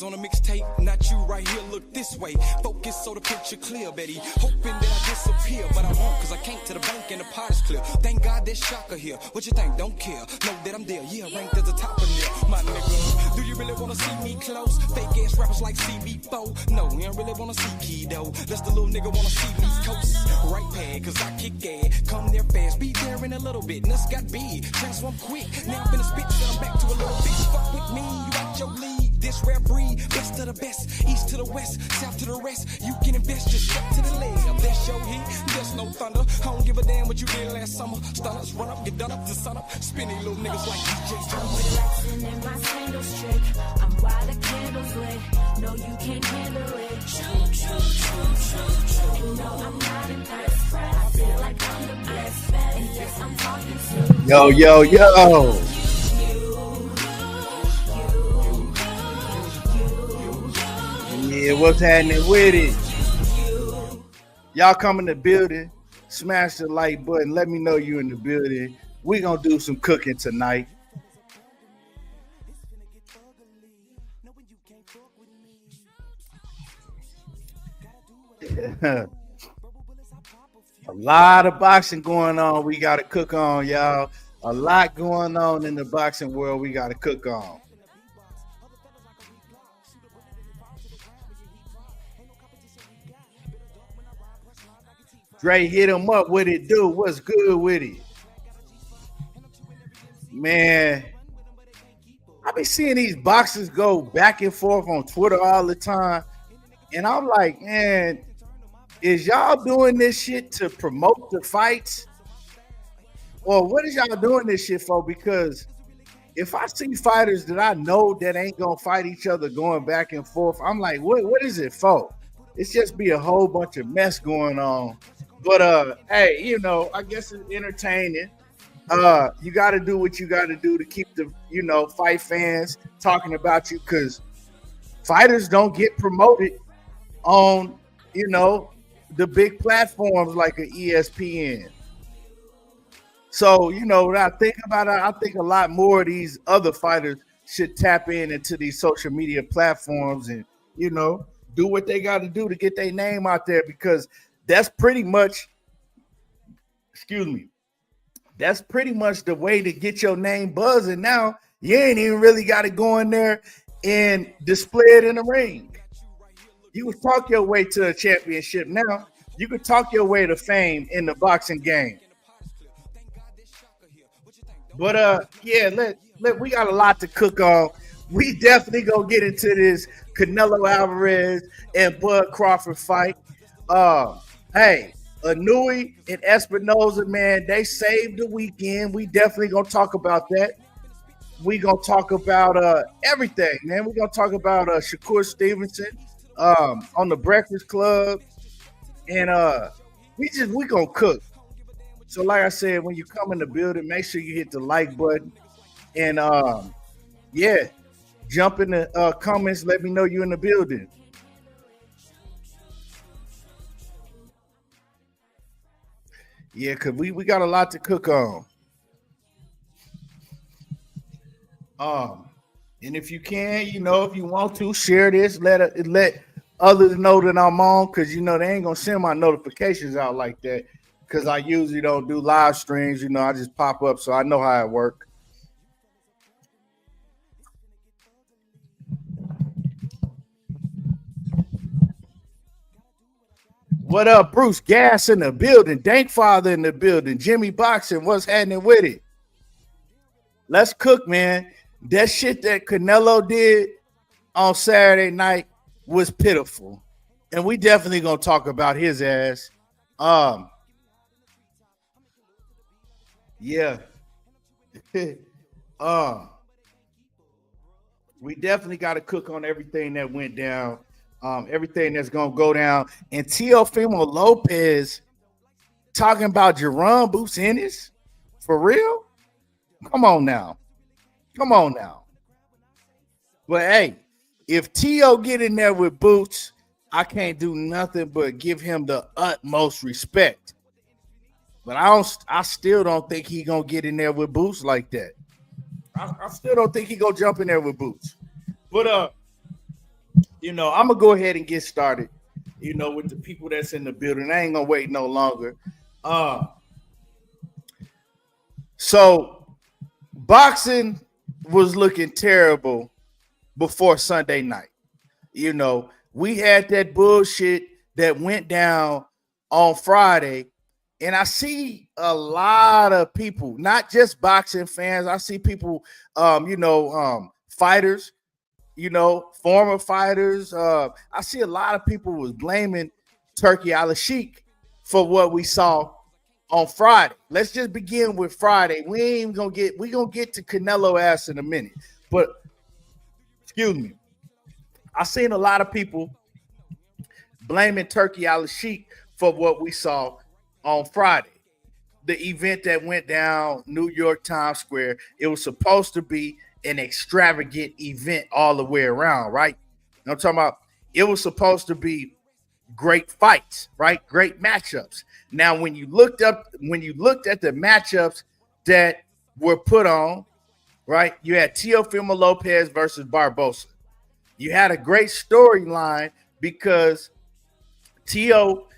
On a mixtape, not you right here, look this way. Focus so the picture clear, Betty. Hoping that I disappear, but I won't, cause I can't to the bank and the pot is clear. Thank God there's Shakur here. What you think? Don't care. Know that I'm there. Yeah, ranked at the top of there. My nigga, do you really wanna see me close? Fake ass rappers like CB4. No, we don't really wanna see Keto. That's the little nigga wanna see me coast. Right pad, cause I kick ass. Come there fast, be there in a little bit. Nuts got big, transform quick. Now I'm finna spit, then I'm back to a little bitch. Fuck with me, you got your lead. This rare breed, best of the best, east to the west, south to the rest. You can invest, just step to the leg. That's your heat, there's no thunder. I don't give a damn what you did last summer. Stunners, run up, get done up to sun up. Spinning little niggas like DJ. I'm relaxing in my sandals trick. I'm while the candles lit. No, you can't handle it. And no, I'm not impressed. I feel like I'm the best. And yes, I'm talking to yo, yo, yo. Yeah, what's happening with it? Y'all come in the building, smash the like button. Let me know you in the building. We gonna do some cooking tonight. A lot of boxing going on. We gotta cook on, y'all. A lot going on in the boxing world. We gotta cook on. Dre, hit him up. What it do? What's good with it? Man, I be seeing these boxers go back and forth on Twitter all the time. And I'm like, man, is y'all doing this shit to promote the fights? Or what is y'all doing this shit for? Because if I see fighters that I know that ain't going to fight each other going back and forth, I'm like, what is it for? It's just be a whole bunch of mess going on. But hey, you know, I guess it's entertaining. You got to do what you got to do to keep the, you know, fight fans talking about you, because fighters don't get promoted on, you know, the big platforms like an ESPN. So, you know, when I think about it, I think a lot more of these other fighters should tap into these social media platforms and, you know, do what they got to do to get their name out there, because that's pretty much, that's pretty much the way to get your name buzzing now. You ain't even really got to go in there and display it in the ring. You can talk your way to a championship now. You can talk your way to fame in the boxing game. But yeah, we got a lot to cook on. We definitely gonna get into this Canelo Alvarez and Bud Crawford fight. Hey, Anui and Espinoza, man, they saved the weekend. We definitely gonna talk about that. We gonna talk about everything, man. We gonna talk about Shakur Stevenson on the Breakfast Club, and we gonna cook. So, like I said, when you come in the building, make sure you hit the like button, and yeah, jump in the comments. Let me know you in the building. Yeah, because we got a lot to cook on. And if you can, you know, if you want to share this, let others know that I'm on, because, you know, they ain't gonna send my notifications out like that, because I usually don't do live streams. You know, I just pop up, so I know how it works. What up, Bruce Gas in the building, Dankfather in the building, Jimmy Boxing, what's happening with it? Let's cook, man. That shit that Canelo did on Saturday night was pitiful. And we definitely gonna talk about his ass. Yeah. We definitely got to cook on everything that went down. Everything that's gonna go down, and Teofimo Lopez talking about Jerome Boots Ennis for real? Come on now. But hey, if Teo get in there with Boots, I can't do nothing but give him the utmost respect. But I still don't think he gonna get in there with Boots like that. I still don't think he gonna jump in there with Boots. But I'm gonna go ahead and get started. With the people that's in the building. I ain't gonna wait no longer. So boxing was looking terrible before Sunday night. We had that bullshit that went down on Friday, and I see a lot of people, not just boxing fans. I see people, fighters, former fighters. I see a lot of people was blaming Turkey Al-Sheikh for what we saw on Friday. Let's just begin with Friday. We gonna get to Canelo ass in a minute, but excuse me. I seen a lot of people blaming Turkey Al-Sheikh for what we saw on Friday. The event that went down New York Times Square, it was supposed to be an extravagant event all the way around, right? I'm talking about it was supposed to be great fights, right? Great matchups. Now, when you looked at the matchups that were put on, right? You had Teofimo Lopez versus Barbosa. You had a great storyline because Teo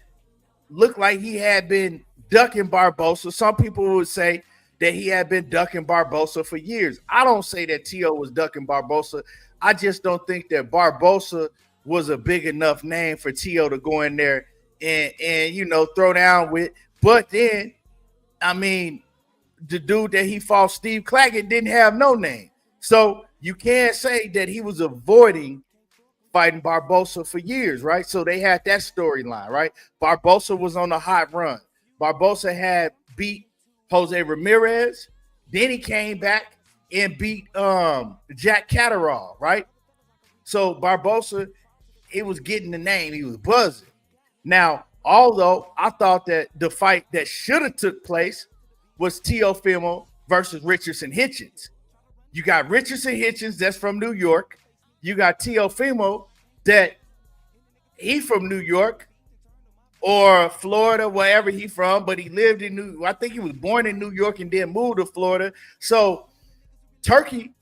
looked like he had been ducking Barbosa. Some people would say that he had been ducking Barbosa for years. I don't say that Teo was ducking Barbosa. I just don't think that Barbosa was a big enough name for Teo to go in there and throw down with. But then, I mean, the dude that he fought, Steve Claggett, didn't have no name. So you can't say that he was avoiding fighting Barbosa for years, right? So they had that storyline, right? Barbosa was on a hot run. Barbosa had beat Jose Ramirez. Then he came back and beat Jack Catterall, right? So Barbosa, he was getting the name. He was buzzing. Now, although I thought that the fight that should have took place was Teofimo versus Richardson Hitchens. You got Richardson Hitchens, that's from New York. You got Teofimo, that he from New York or Florida, wherever he from, but he lived in I think he was born in New York and then moved to Florida. So Turkey,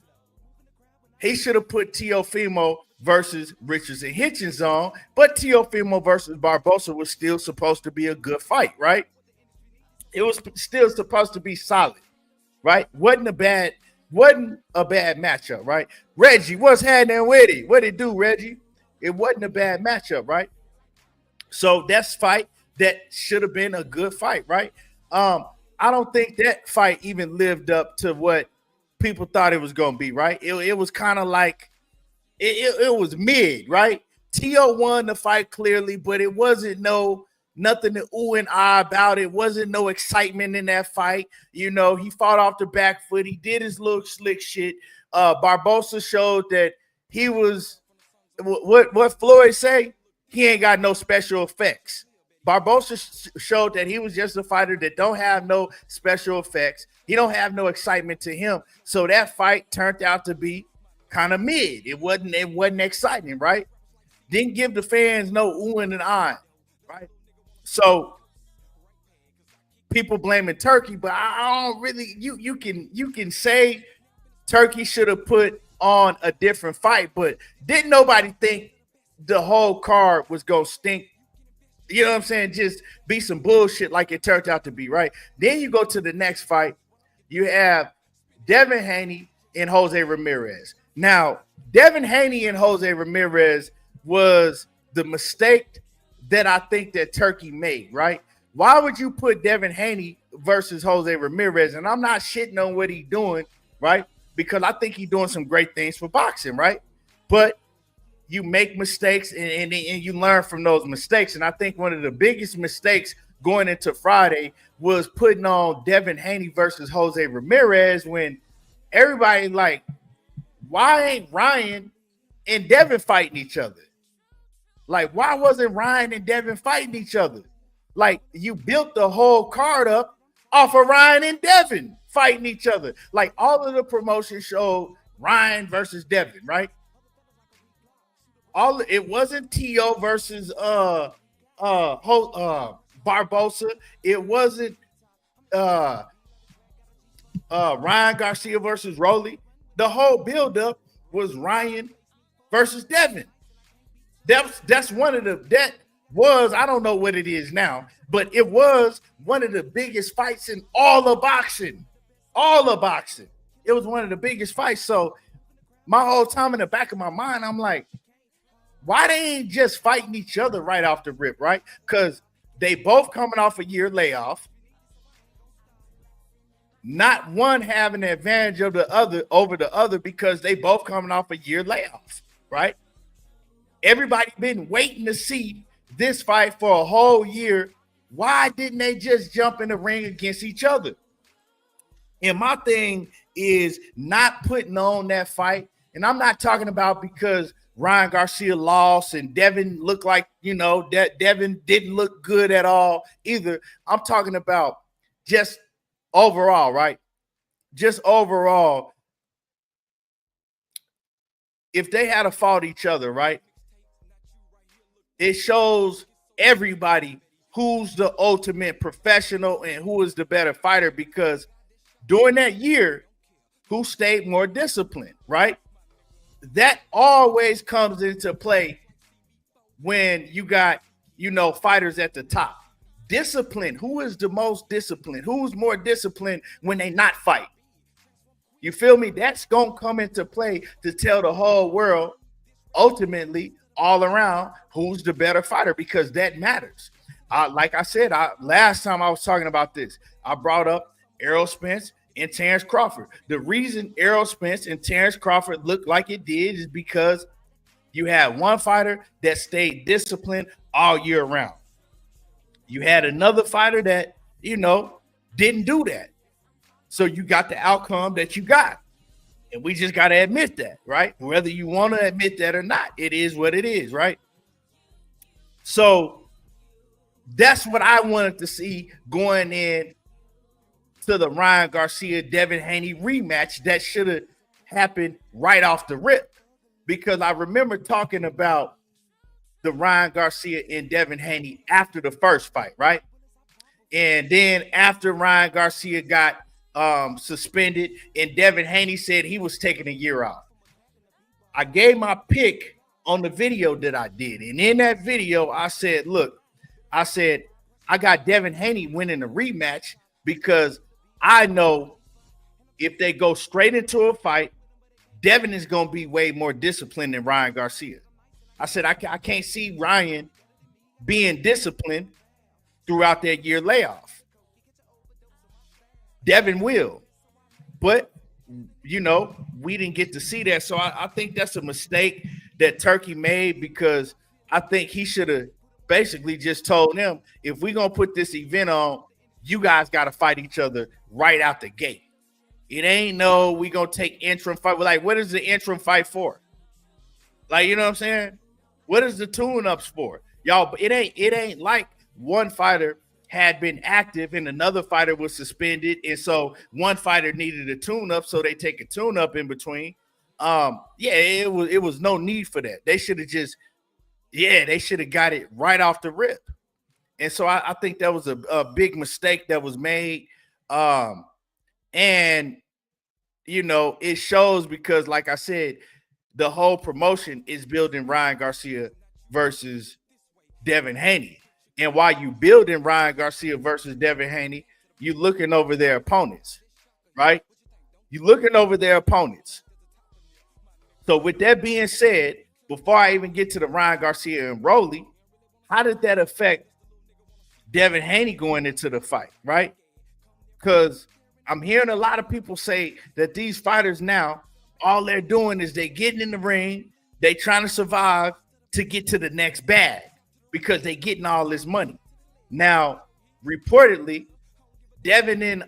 he should have put Teofimo versus Richardson Hitchens on, but Teofimo versus Barbosa was still supposed to be a good fight, right? It was still supposed to be solid, right? Wasn't a bad matchup, right? Reggie, what's happening with it? What it do, Reggie? It wasn't a bad matchup, right? So that's fight that should have been a good fight, right? I don't think that fight even lived up to what people thought it was going to be, right? It was kind of like it was mid, right? Teo won the fight clearly, but it wasn't nothing to ooh and ah about. It wasn't no excitement in that fight. He fought off the back foot. He did his little slick shit. Barbosa showed that he was what Floyd say. He ain't got no special effects. Barbosa showed that he was just a fighter that don't have no special effects. He don't have no excitement to him. So that fight turned out to be kind of mid. It wasn't exciting, right? Didn't give the fans no oohing and ahhing, right? So people blaming Turkey, but I don't really. You can say Turkey should have put on a different fight, but didn't nobody think the whole card was gonna stink? You know what I'm saying? Just be some bullshit like it turned out to be, right? Then you go to the next fight. You have Devin Haney and Jose Ramirez. Now, Devin Haney and Jose Ramirez was the mistake that I think that Turkey made, right? Why would you put Devin Haney versus Jose Ramirez? And I'm not shitting on what he's doing, right? Because I think he's doing some great things for boxing, right? But you make mistakes and you learn from those mistakes. And I think one of the biggest mistakes going into Friday was putting on Devin Haney versus Jose Ramirez when everybody like, why ain't Ryan and Devin fighting each other? Like, why wasn't Ryan and Devin fighting each other? Like, you built the whole card up off of Ryan and Devin fighting each other. Like, all of the promotion showed Ryan versus Devin, right? It wasn't Teo versus Barbosa. It wasn't Ryan Garcia versus Rolly. The whole buildup was Ryan versus Devin. That's one of that was, I don't know what it is now, but it was one of the biggest fights in all of boxing. All of boxing. It was one of the biggest fights. So my whole time in the back of my mind, I'm like, why they ain't just fighting each other right off the rip, right? Because they both coming off a year layoff. Not one having the advantage of the other over the other because they both coming off a year layoff, right? Everybody been waiting to see this fight for a whole year. Why didn't they just jump in the ring against each other? And my thing is not putting on that fight. And I'm not talking about because Ryan Garcia lost and Devin looked like, that Devin didn't look good at all either. I'm talking about just overall, right? Just overall, if they had to fought each other, right? It shows everybody who's the ultimate professional and who is the better fighter, because during that year, who stayed more disciplined, right? That always comes into play when you got, fighters at the top. Discipline. Who is the most disciplined? Who's more disciplined when they not fight? You feel me? That's going to come into play to tell the whole world, ultimately, all around, who's the better fighter, because that matters. Like I said, last time I was talking about this, I brought up Errol Spence and Terence Crawford. The reason Errol Spence and Terence Crawford looked like it did is because you had one fighter that stayed disciplined all year round. You had another fighter that, didn't do that. So you got the outcome that you got. And we just got to admit that, right? Whether you want to admit that or not, it is what it is, right? So that's what I wanted to see going in to the Ryan Garcia, Devin Haney rematch that should have happened right off the rip. Because I remember talking about the Ryan Garcia and Devin Haney after the first fight, right? And then after Ryan Garcia got suspended and Devin Haney said he was taking a year off, I gave my pick on the video that I did. And in that video, I said, look, I got Devin Haney winning the rematch because I know if they go straight into a fight, Devin is going to be way more disciplined than Ryan Garcia. I said, I can't see Ryan being disciplined throughout that year layoff. Devin will. But, we didn't get to see that. So I think that's a mistake that Turkey made, because I think he should have basically just told them, if we're going to put this event on, you guys got to fight each other right out the gate. It ain't we going to take interim fight. Like, what is the interim fight for? Like, you know what I'm saying? What is the tune-ups for? Y'all, it ain't like one fighter had been active and another fighter was suspended, and so one fighter needed a tune-up, so they take a tune-up in between. It was no need for that. They should have got it right off the rip. And so I think that was a big mistake that was made. And it shows because, like I said, the whole promotion is building Ryan Garcia versus Devin Haney. And while you building Ryan Garcia versus Devin Haney, you looking over their opponents, right? You looking over their opponents. So with that being said, before I even get to the Ryan Garcia and Rolly, how did that affect Devin Haney going into the fight, right? Because I'm hearing a lot of people say that these fighters now, all they're doing is they getting in the ring, they trying to survive to get to the next bag because they getting all this money. Now, reportedly, Devin and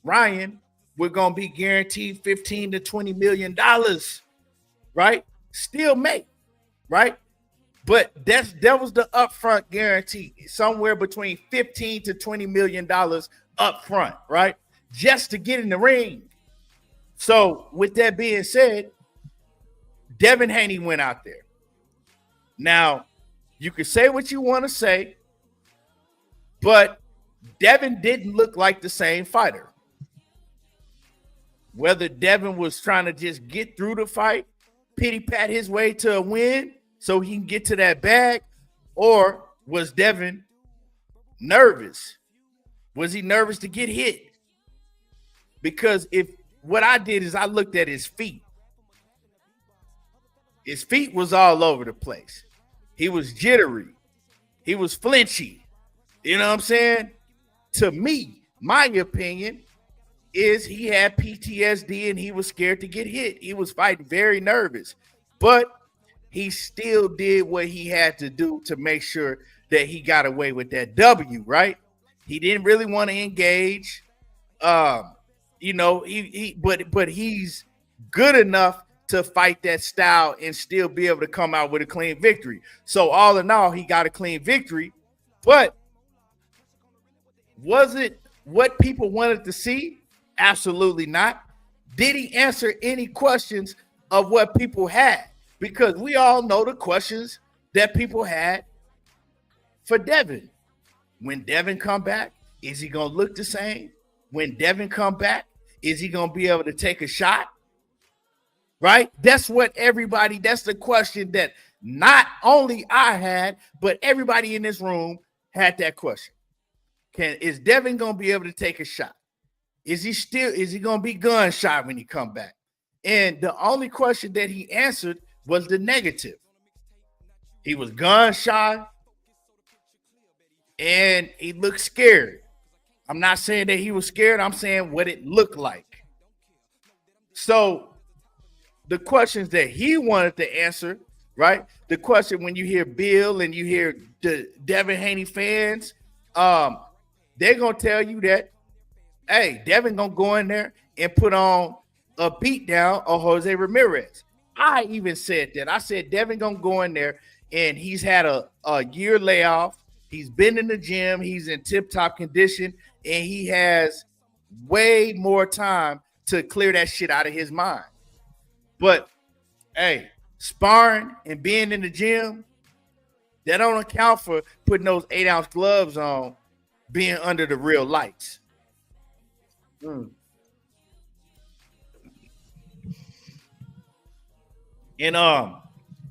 Ryan were gonna be guaranteed $15 to $20 million, right? Still make, right? But that was the upfront guarantee, somewhere between $15 to $20 million upfront, right? Just to get in the ring. So with that being said, Devin Haney went out there. Now, you can say what you want to say, but Devin didn't look like the same fighter. Whether Devin was trying to just get through the fight, pity pat his way to a win, so he can get to that bag? Or was Devin nervous? Was he nervous to get hit? Because if what I did is I looked at his feet. His feet was all over the place. He was jittery. He was flinchy. You know what I'm saying? To me, my opinion is he had PTSD and he was scared to get hit. He was fighting very nervous, but he still did what he had to do to make sure that he got away with that W, right? He didn't really want to engage. You know, but he's good enough to fight that style and still be able to come out with a clean victory. So all in all, he got a clean victory. But was it what people wanted to see? Absolutely not. Did he answer any questions of what people had? Because we all know the questions that people had for Devin. When Devin come back, is he going to look the same? When Devin come back, is he going to be able to take a shot? Right? That's the question that not only I had, but everybody in this room had that question. Is Devin going to be able to take a shot? Is he going to be gunshot when he come back? And the only question that he answered was the negative. He was gunshot and he looked scared. I'm not saying that he was scared. I'm saying what it looked like. So the questions that he wanted to answer, right? The question when you hear Bill and you hear the Devin Haney fans, they're going to tell you that, hey, Devin going to go in there and put on a beat down of Jose Ramirez. I even said that. I said Devin going to go in there and he's had a year layoff. He's been in the gym. He's in tip-top condition, and he has way more time to clear that shit out of his mind. But, hey, sparring and being in the gym, that don't account for putting those 8-ounce gloves on, being under the real lights. And,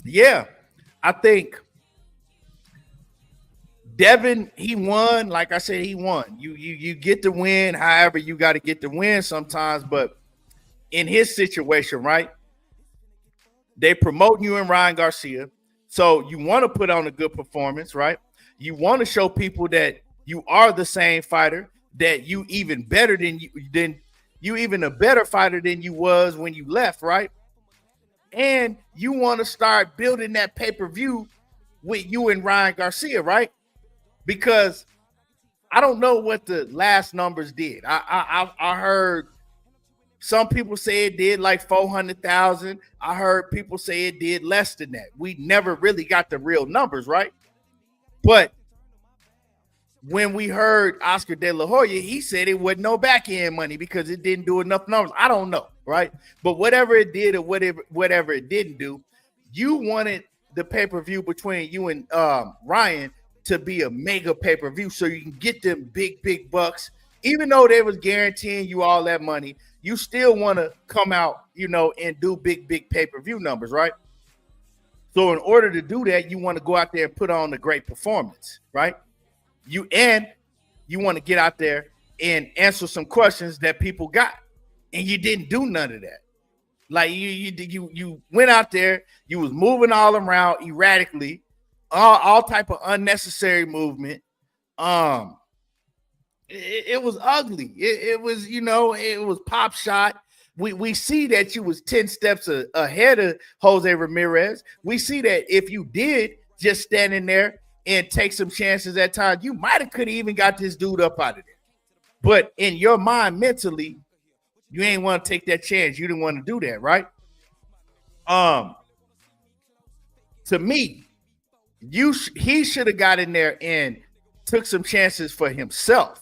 yeah, I think Devin, he won. Like I said, he won. You get the win. However, you got to get the win sometimes. But in his situation, right, they promote you and Ryan Garcia. So you want to put on a good performance, right? You want to show people that you are the same fighter, that you even better than you even a better fighter than you was when you left, right? And you want to start building that pay-per-view with you and Ryan Garcia, right? Because I don't know what the last numbers did. I heard some people say it did like 400,000. I heard people say it did less than that. We never really got the real numbers, right? But when we heard Oscar De La Hoya, he said it wasn't no back end money because it didn't do enough numbers. I don't know, right? But whatever it did or whatever it didn't do, you wanted the pay-per-view between you and Ryan to be a mega pay-per-view so you can get them big bucks. Even though they was guaranteeing you all that money, you still want to come out, and do big pay-per-view numbers, right? So in order to do that, you want to go out there and put on a great performance, right? You want to get out there and answer some questions that people got, and you didn't do none of that. Like you went out there, you was moving all around erratically, all type of unnecessary movement. It was ugly. It was, it was pop shot. We see that you was 10 steps ahead of Jose Ramirez. We see that if you did just stand in there and take some chances at times, you might have could have even got this dude up out of there. But in your mind, mentally, you ain't want to take that chance. You didn't want to do that, right? To me, he should have got in there and took some chances for himself.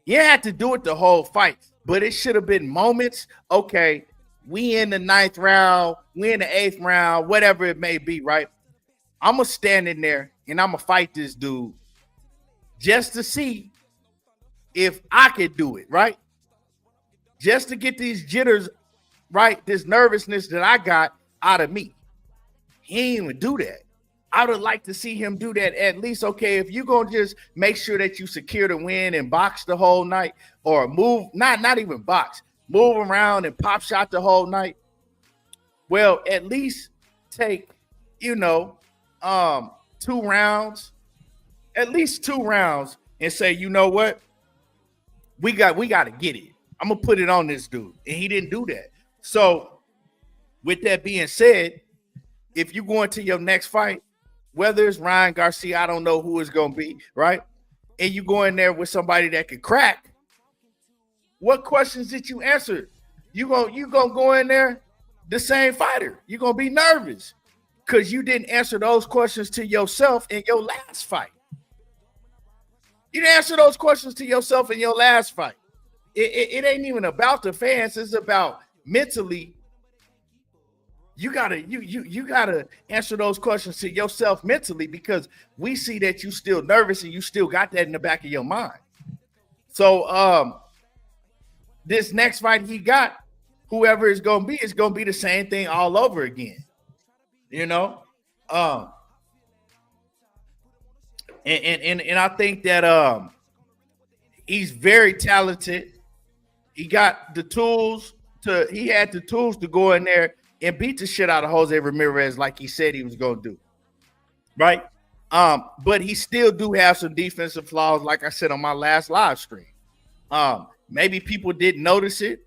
You didn't have to do it the whole fight, but it should have been moments. Okay, we in the 9th round, we in the 8th round, whatever it may be, right? I'm going to stand in there and I'm going to fight this dude just to see if I could do it, right? Just to get these jitters, right? This nervousness that I got out of me. He didn't even do that. I would like to see him do that at least. Okay, if you're gonna just make sure that you secure the win and box the whole night, or move, not even box, move around and pop shot the whole night. Well, at least take, 2 rounds, at least 2 rounds, and say, you know what, we got to get it. I'm gonna put it on this dude, and he didn't do that. So, with that being said, if you go into your next fight, whether it's Ryan Garcia, I don't know who it's going to be, right? And you go in there with somebody that can crack, what questions did you answer? You gonna go in there the same fighter. You're going to be nervous because you didn't answer those questions to yourself in your last fight. You didn't answer those questions to yourself in your last fight. It ain't even about the fans. It's about mentally. You gotta answer those questions to yourself mentally, because we see that you still nervous and you still got that in the back of your mind. So this next fight he got, whoever it's gonna be the same thing all over again. And I think that he's very talented. He got the tools he had the tools to go in there and beat the shit out of Jose Ramirez like he said he was going to do, right? But he still do have some defensive flaws, like I said on my last live stream. Maybe people didn't notice it,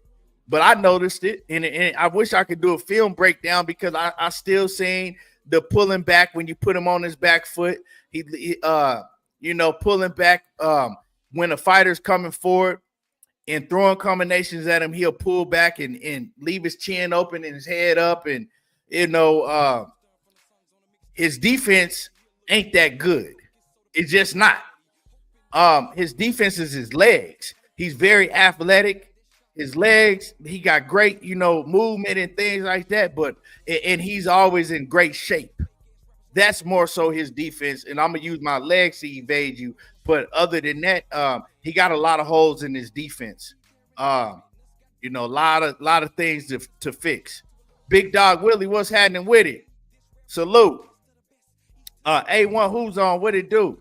but I noticed it, and I wish I could do a film breakdown, because I still seen the pulling back when you put him on his back foot. He pulling back when a fighter's coming forward and throwing combinations at him, he'll pull back and leave his chin open and his head up. And, his defense ain't that good. It's just not. His defense is his legs. He's very athletic. His legs, he got great, movement and things like that. And he's always in great shape. That's more so his defense. And I'm going to use my legs to evade you. But other than that, he got a lot of holes in his defense. A lot of things to fix. Big Dog Willie, what's happening with it? Salute. A1, who's on? What it do?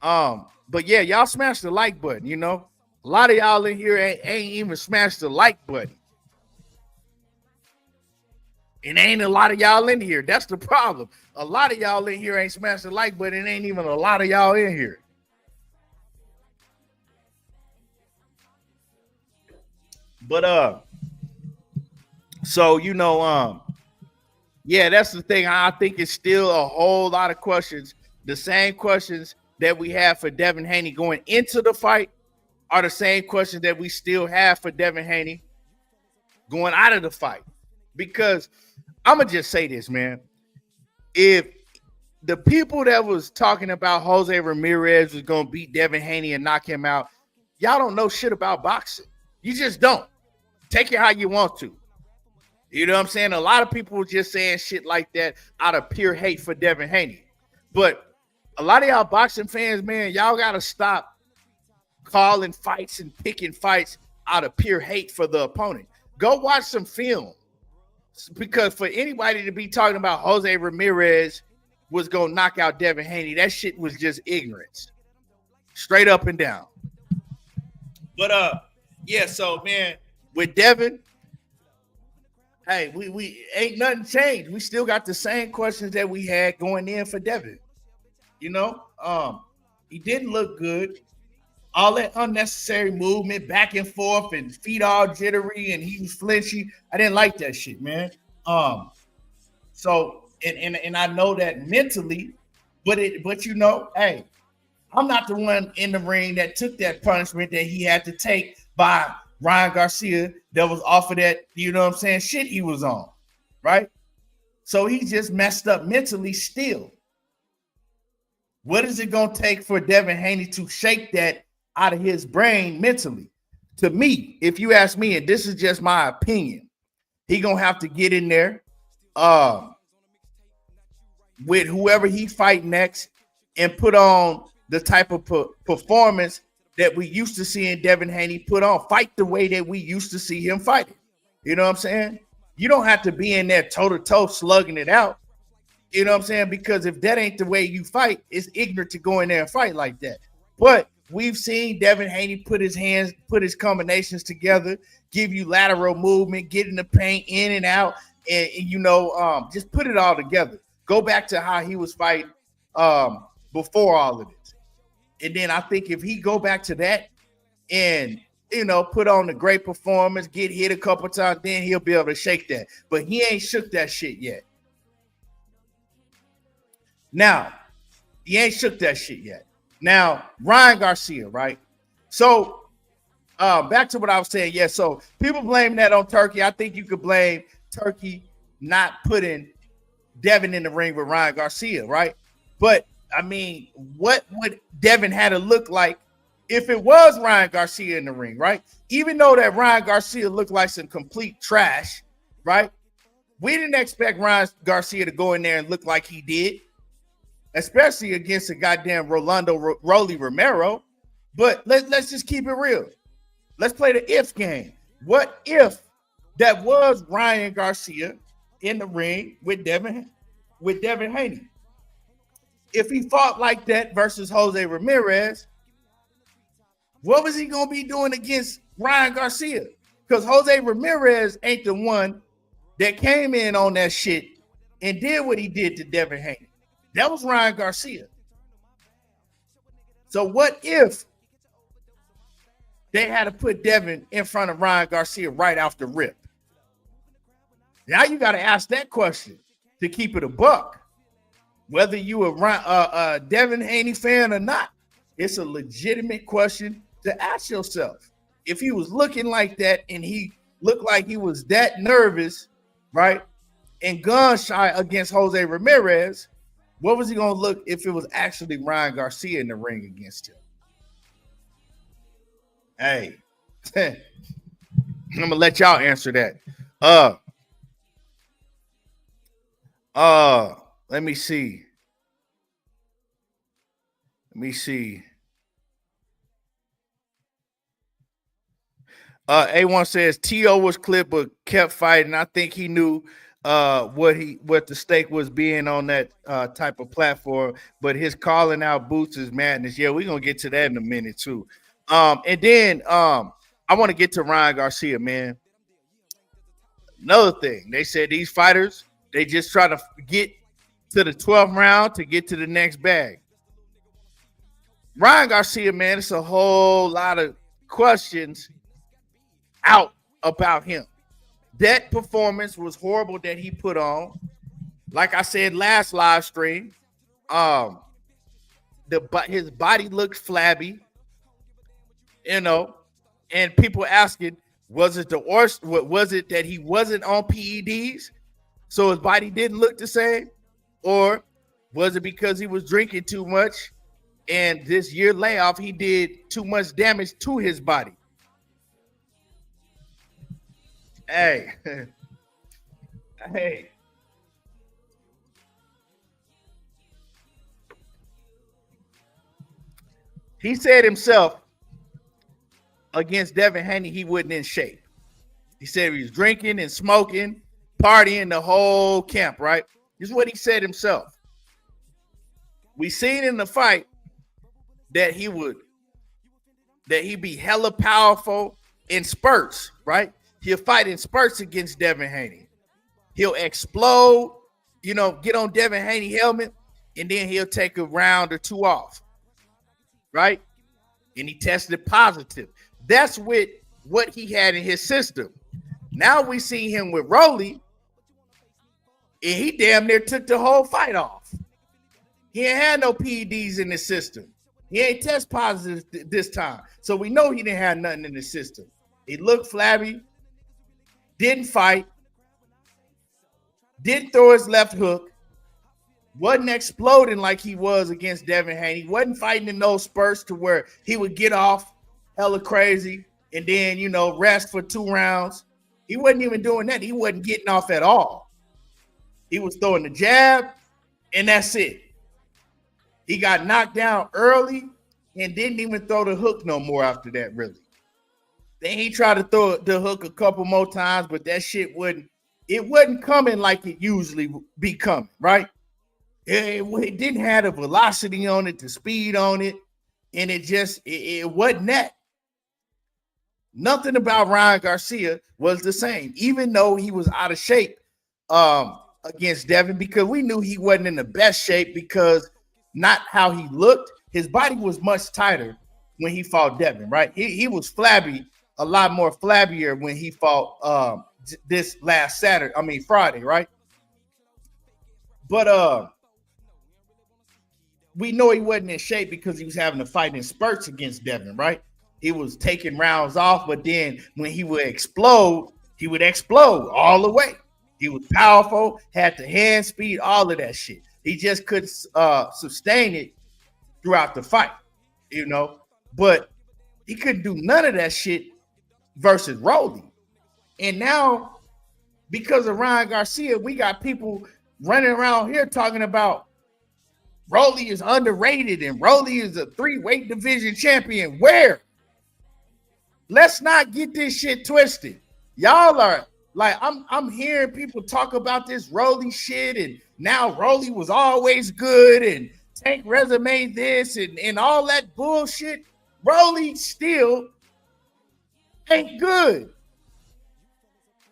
But yeah, y'all smash the like button. A lot of y'all in here ain't even smashed the like button. And ain't a lot of y'all in here. That's the problem. A lot of y'all in here ain't smashed the like button. It ain't even a lot of y'all in here. But yeah, that's the thing. I think it's still a whole lot of questions. The same questions that we have for Devin Haney going into the fight are the same questions that we still have for Devin Haney going out of the fight. Because I'm going to just say this, man. If the people that was talking about Jose Ramirez was going to beat Devin Haney and knock him out, y'all don't know shit about boxing. You just don't. Take it how you want to. You know what I'm saying? A lot of people were just saying shit like that out of pure hate for Devin Haney. But a lot of y'all boxing fans, man, y'all got to stop calling fights and picking fights out of pure hate for the opponent. Go watch some film. Because for anybody to be talking about Jose Ramirez was going to knock out Devin Haney, that shit was just ignorance. Straight up and down. But, yeah, so, man, with Devin, hey, we ain't nothing changed. We still got the same questions that we had going in for Devin. He didn't look good. All that unnecessary movement back and forth and feet all jittery and he was flinchy. I didn't like that shit, man. So I know that mentally, but hey, I'm not the one in the ring that took that punishment that he had to take by Ryan Garcia that was off of that, shit he was on, right? So he just messed up mentally still. What is it going to take for Devin Haney to shake that out of his brain mentally? To me, if you ask me, and this is just my opinion, he gonna have to get in there with whoever he fight next and put on the type of performance that we used to seeing Devin Haney put on. Fight the way that we used to see him fighting. You know what I'm saying? You don't have to be in there toe-to-toe slugging it out. You know what I'm saying? Because if that ain't the way you fight, it's ignorant to go in there and fight like that. But we've seen Devin Haney put his combinations together, give you lateral movement, get in the paint, in and out, and just put it all together. Go back to how he was fighting before all of this. And then I think if he go back to that and put on a great performance, get hit a couple times, then he'll be able to shake that. But he ain't shook that shit yet. Now, Ryan Garcia, right? So, back to what I was saying. Yeah, so people blame that on Turkey. I think you could blame Turkey not putting Devin in the ring with Ryan Garcia, right? But, I mean, what would Devin had to look like if it was Ryan Garcia in the ring, right? Even though that Ryan Garcia looked like some complete trash, right? We didn't expect Ryan Garcia to go in there and look like he did, especially against a goddamn Rolando Romero. But let's just keep it real. Let's play the if game. What if that was Ryan Garcia in the ring with Devin Haney? If he fought like that versus Jose Ramirez, what was he going to be doing against Ryan Garcia? Because Jose Ramirez ain't the one that came in on that shit and did what he did to Devin Haney. That was Ryan Garcia. So what if they had to put Devin in front of Ryan Garcia right off the rip? Now you got to ask that question to keep it a buck. Whether you a Devin Haney fan or not, it's a legitimate question to ask yourself. If he was looking like that and he looked like he was that nervous, right, and gun shy against Jose Ramirez, what was he going to look if it was actually Ryan Garcia in the ring against him? Hey, I'm going to let y'all answer that. Let me see. A1 says T.O. was clipped but kept fighting. I think he knew what the stake was being on that type of platform, but his calling out boots his madness. Yeah, we're gonna get to that in a minute too. And then I want to get to Ryan Garcia, man. Another thing, they said these fighters, they just try to get to the 12th round to get to the next bag. Ryan Garcia, man, it's a whole lot of questions out about him. That performance was horrible that he put on. Like I said last live stream, his body looked flabby, and people asking, was it that he wasn't on PEDs, so his body didn't look the same, or was it because he was drinking too much and this year layoff he did too much damage to his body? Hey, hey. He said himself against Devin Haney, he wasn't in shape. He said he was drinking and smoking, partying the whole camp, right? This is what he said himself. We seen in the fight that he'd be hella powerful in spurts, right? He'll fight in spurts against Devin Haney. He'll explode, get on Devin Haney helmet, and then he'll take a round or two off, right? And he tested positive. That's with what he had in his system. Now we see him with Rolly, and he damn near took the whole fight off. He ain't had no PEDs in his system. He ain't test positive this time. So we know he didn't have nothing in his system. He looked flabby, didn't fight, didn't throw his left hook, wasn't exploding like he was against Devin Haney, wasn't fighting in those spurts to where he would get off hella crazy and then, rest for 2 rounds. He wasn't even doing that. He wasn't getting off at all. He was throwing the jab, and that's it. He got knocked down early and didn't even throw the hook no more after that, really. Then he tried to throw the hook a couple more times, but that shit wouldn't it wasn't coming like it usually be coming, right? It didn't have the velocity on it, the speed on it, and it wasn't that. Nothing about Ryan Garcia was the same, even though he was out of shape against Devin, because we knew he wasn't in the best shape because not how he looked. His body was much tighter when he fought Devin, right? He was flabby, a lot more flabbier when he fought this last Friday, right? But we know he wasn't in shape because he was having to fight in spurts against Devin, right? He was taking rounds off, but then when he would explode all the way. He was powerful, had the hand speed, all of that shit. He just couldn't sustain it throughout the fight, you know. But he couldn't do none of that shit versus Rolly. And now, because of Ryan Garcia, we got people running around here talking about Rolly is underrated and Rolly is a 3-weight division champion. Where? Let's not get this shit twisted. Y'all are like, I'm hearing people talk about this Rolly shit, and now Rolly was always good and Tank resume this and all that bullshit. Rolly still ain't good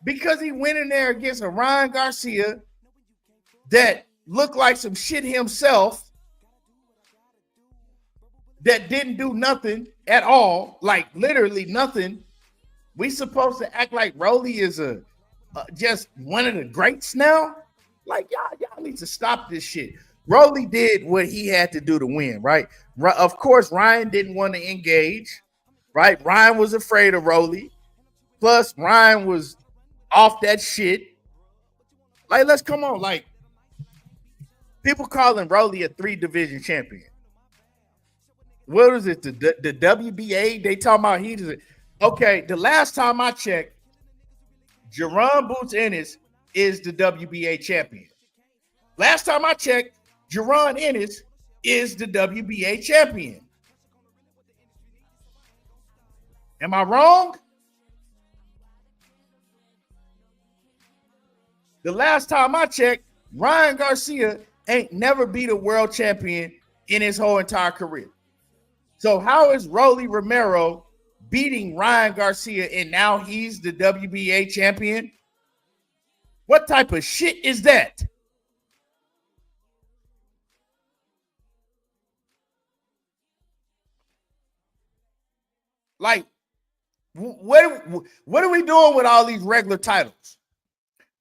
because he went in there against a Ryan Garcia that looked like some shit himself, that didn't do nothing at all, like literally nothing. We supposed to act like Rolly is just one of the greats now? Like, y'all need to stop this shit. Rolly did what he had to do to win, right? Of course, Ryan didn't want to engage, right? Ryan was afraid of Rolly. Plus, Ryan was off that shit. Like, let's come on. Like, people calling Rolly a 3-division champion. What is it? The WBA? They talking about he does. Okay, the last time I checked, Jerron Boots Ennis is the WBA champion. Last time I checked, Jerron Ennis is the WBA champion. Am I wrong? The last time I checked, Ryan Garcia ain't never beat a world champion in his whole entire career. So how is Rolly Romero beating Ryan Garcia and now he's the WBA champion? What type of shit is that? Like, what are we doing with all these regular titles?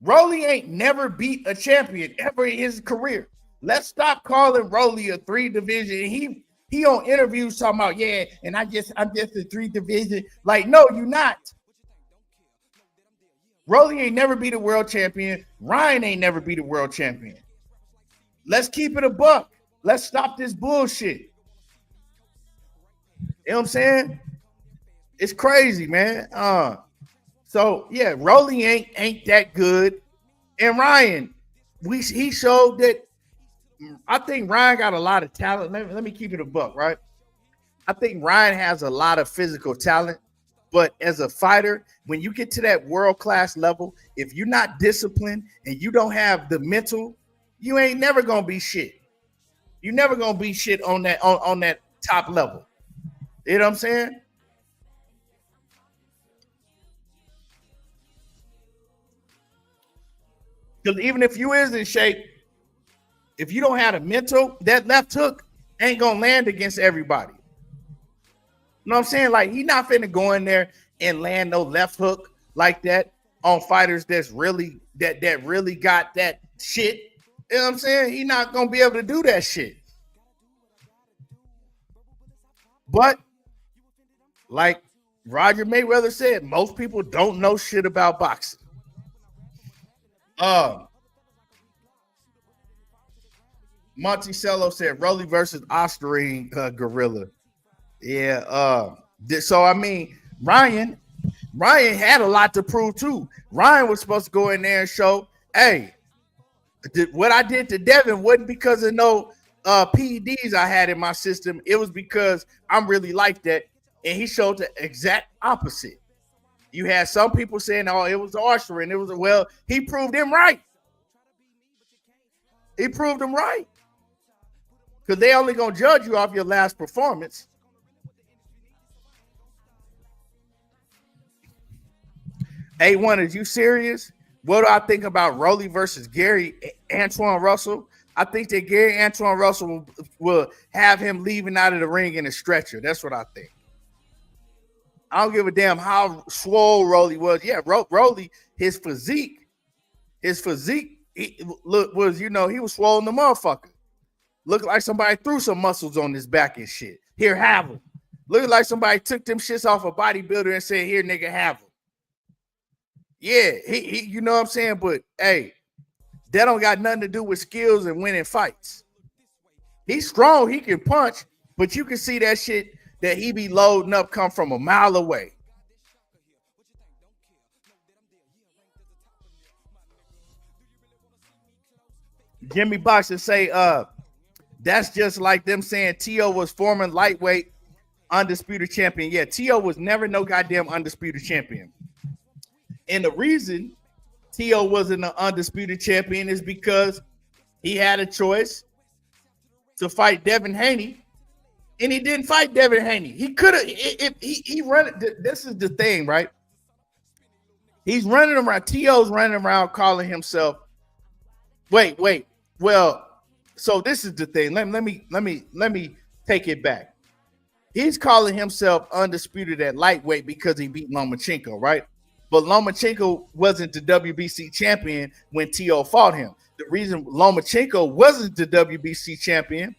Rolly ain't never beat a champion ever in his career. Let's stop calling Rolly a 3-division. He on interviews talking about, yeah, and I'm just a 3-division. Like, no, you're not. Rolly ain't never beat a world champion. Ryan ain't never beat a world champion. Let's keep it a buck. Let's stop this bullshit. You know what I'm saying? It's crazy, man. So yeah, Rolly ain't that good. And Ryan, he showed that. I think Ryan got a lot of talent. Let me keep it a buck, right? I think Ryan has a lot of physical talent, but as a fighter, when you get to that world-class level, if you're not disciplined and you don't have the mental, you ain't never gonna be shit. You're never gonna be shit on that top level. You know what I'm saying? Because even if you is in shape, if you don't have a mental, that left hook ain't gonna land against everybody. You know what I'm saying? Like, he not finna go in there and land no left hook like that on fighters that's really that really got that shit. You know what I'm saying? He not gonna be able to do that shit. But like Roger Mayweather said, most people don't know shit about boxing. Monticello said Rolly versus Osterine Gorilla. Yeah. So I mean, Ryan had a lot to prove too. Ryan was supposed to go in there and show, hey, what I did to Devin wasn't because of no PEDs I had in my system. It was because I'm really like that. And he showed the exact opposite. You had some people saying, "Oh, it was Archer," and it was well. He proved him right. He proved him right because they only gonna judge you off your last performance. A1, is you serious? What do I think about Rolly versus Gary Antoine Russell? I think that Gary Antoine Russell will have him leaving out of the ring in a stretcher. That's what I think. I don't give a damn how swole Rolly was. Yeah, Rolly, his physique, was, he was swollen the motherfucker. Looked like somebody threw some muscles on his back and shit. Here, have them. Looked like somebody took them shits off a bodybuilder and said, here, nigga, have them. Yeah, he you know what I'm saying? But hey, that don't got nothing to do with skills and winning fights. He's strong, he can punch, but you can see that shit that he be loading up come from a mile away. Jimmy Boxer say, that's just like them saying T.O. was former lightweight undisputed champion. Yeah, T.O. was never no goddamn undisputed champion. And the reason T.O. wasn't an undisputed champion is because he had a choice to fight Devin Haney, and he didn't fight Devin Haney. He could have. He run. This is the thing, right? He's running around. T.O.'s running around calling himself. Wait. Well, so this is the thing. Let me take it back. He's calling himself undisputed at lightweight because he beat Lomachenko, right? But Lomachenko wasn't the WBC champion when T.O. fought him. The reason Lomachenko wasn't the WBC champion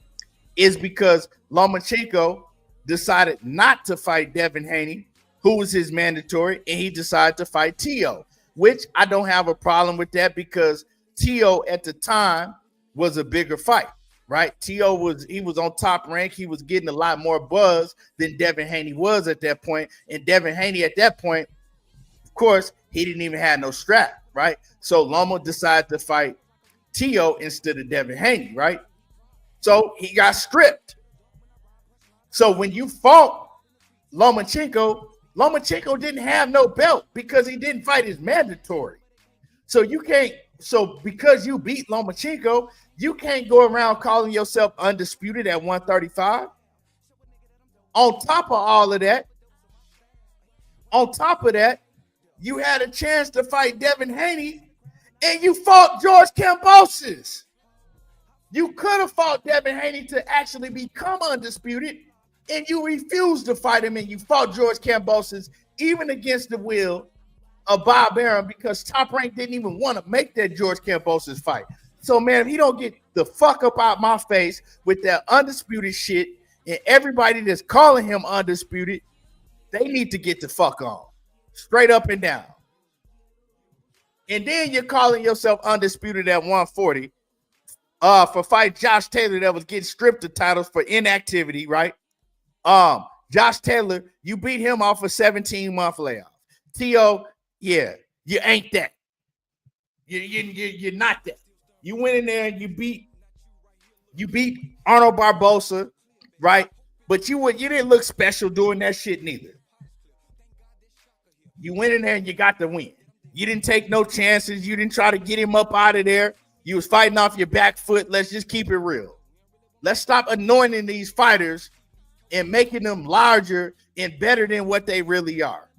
is because Lomachenko decided not to fight Devin Haney, who was his mandatory, and he decided to fight T.O., which I don't have a problem with that because T.O. at the time was a bigger fight, right? T.O. was on top rank. He was getting a lot more buzz than Devin Haney was at that point. And Devin Haney at that point, of course, he didn't even have no strap, right? So Loma decided to fight T.O. instead of Devin Haney, right? So he got stripped. So when you fought Lomachenko didn't have no belt because he didn't fight his mandatory. So you can't. So because you beat Lomachenko, you can't go around calling yourself undisputed at 135. On top of that, you had a chance to fight Devin Haney, and you fought George Kambosos. You could have fought Devin Haney to actually become undisputed, and you refused to fight him, and you fought George Kambosos even against the will of Bob Arum because Top Rank didn't even want to make that George Kambosos fight. So, man, if he don't get the fuck up out my face with that undisputed shit, and everybody that's calling him undisputed, they need to get the fuck on. Straight up and down. And then you're calling yourself undisputed at 140 for fight Josh Taylor that was getting stripped of titles for inactivity, right? Josh Taylor, you beat him off a 17-month layoff. T.O., yeah, you ain't that. You're not that. You went in there and you beat Arnold Barbosa, right? But you didn't look special doing that shit neither. You went in there and you got the win. You didn't take no chances. You didn't try to get him up out of there. You was fighting off your back foot. Let's just keep it real. Let's stop anointing these fighters and making them larger and better than what they really are.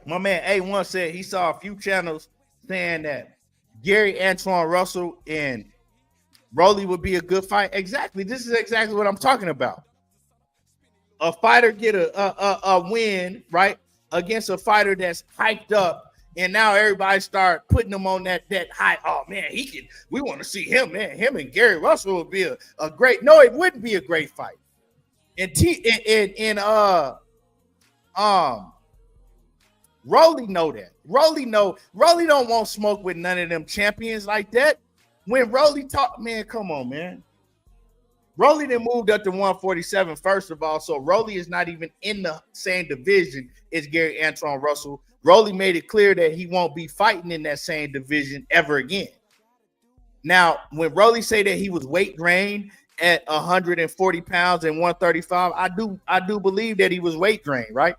My man A1 said he saw a few channels saying that Gary Antoine Russell and Rolly would be a good fight. Exactly. This is exactly what I'm talking about. A fighter get a win, right, against a fighter that's hyped up, and now everybody start putting them on that high. Oh man, we want to see him, man. Him and Gary Russell would be a great. No, it wouldn't be a great fight. Rolly know that. Rolly don't want smoke with none of them champions like that. When Rolly talk, man, come on, man. Rolly then moved up to 147, first of all, so Rolly is not even in the same division as Gary Antoine Russell. Rolly made it clear that he won't be fighting in that same division ever again. Now, when Rolly say that he was weight drained at 140 pounds and 135. I do believe that he was weight drained, right?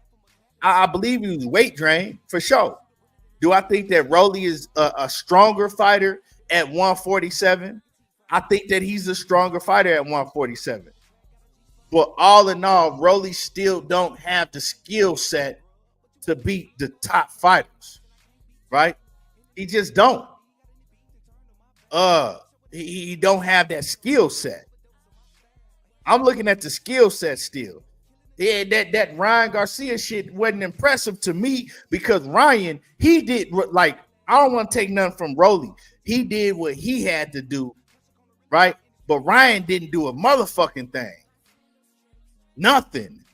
I believe he was weight drained for sure. Do I think that Rolly is a stronger fighter at 147? I think that he's a stronger fighter at 147. But all in all, Rolly still don't have the skill set to beat the top fighters, right? He just don't. He don't have that skill set. I'm looking at the skill set still. Yeah, that Ryan Garcia shit wasn't impressive to me because Ryan, he did like, I don't want to take nothing from Rolly. He did what he had to do, right? But Ryan didn't do a motherfucking thing. Nothing.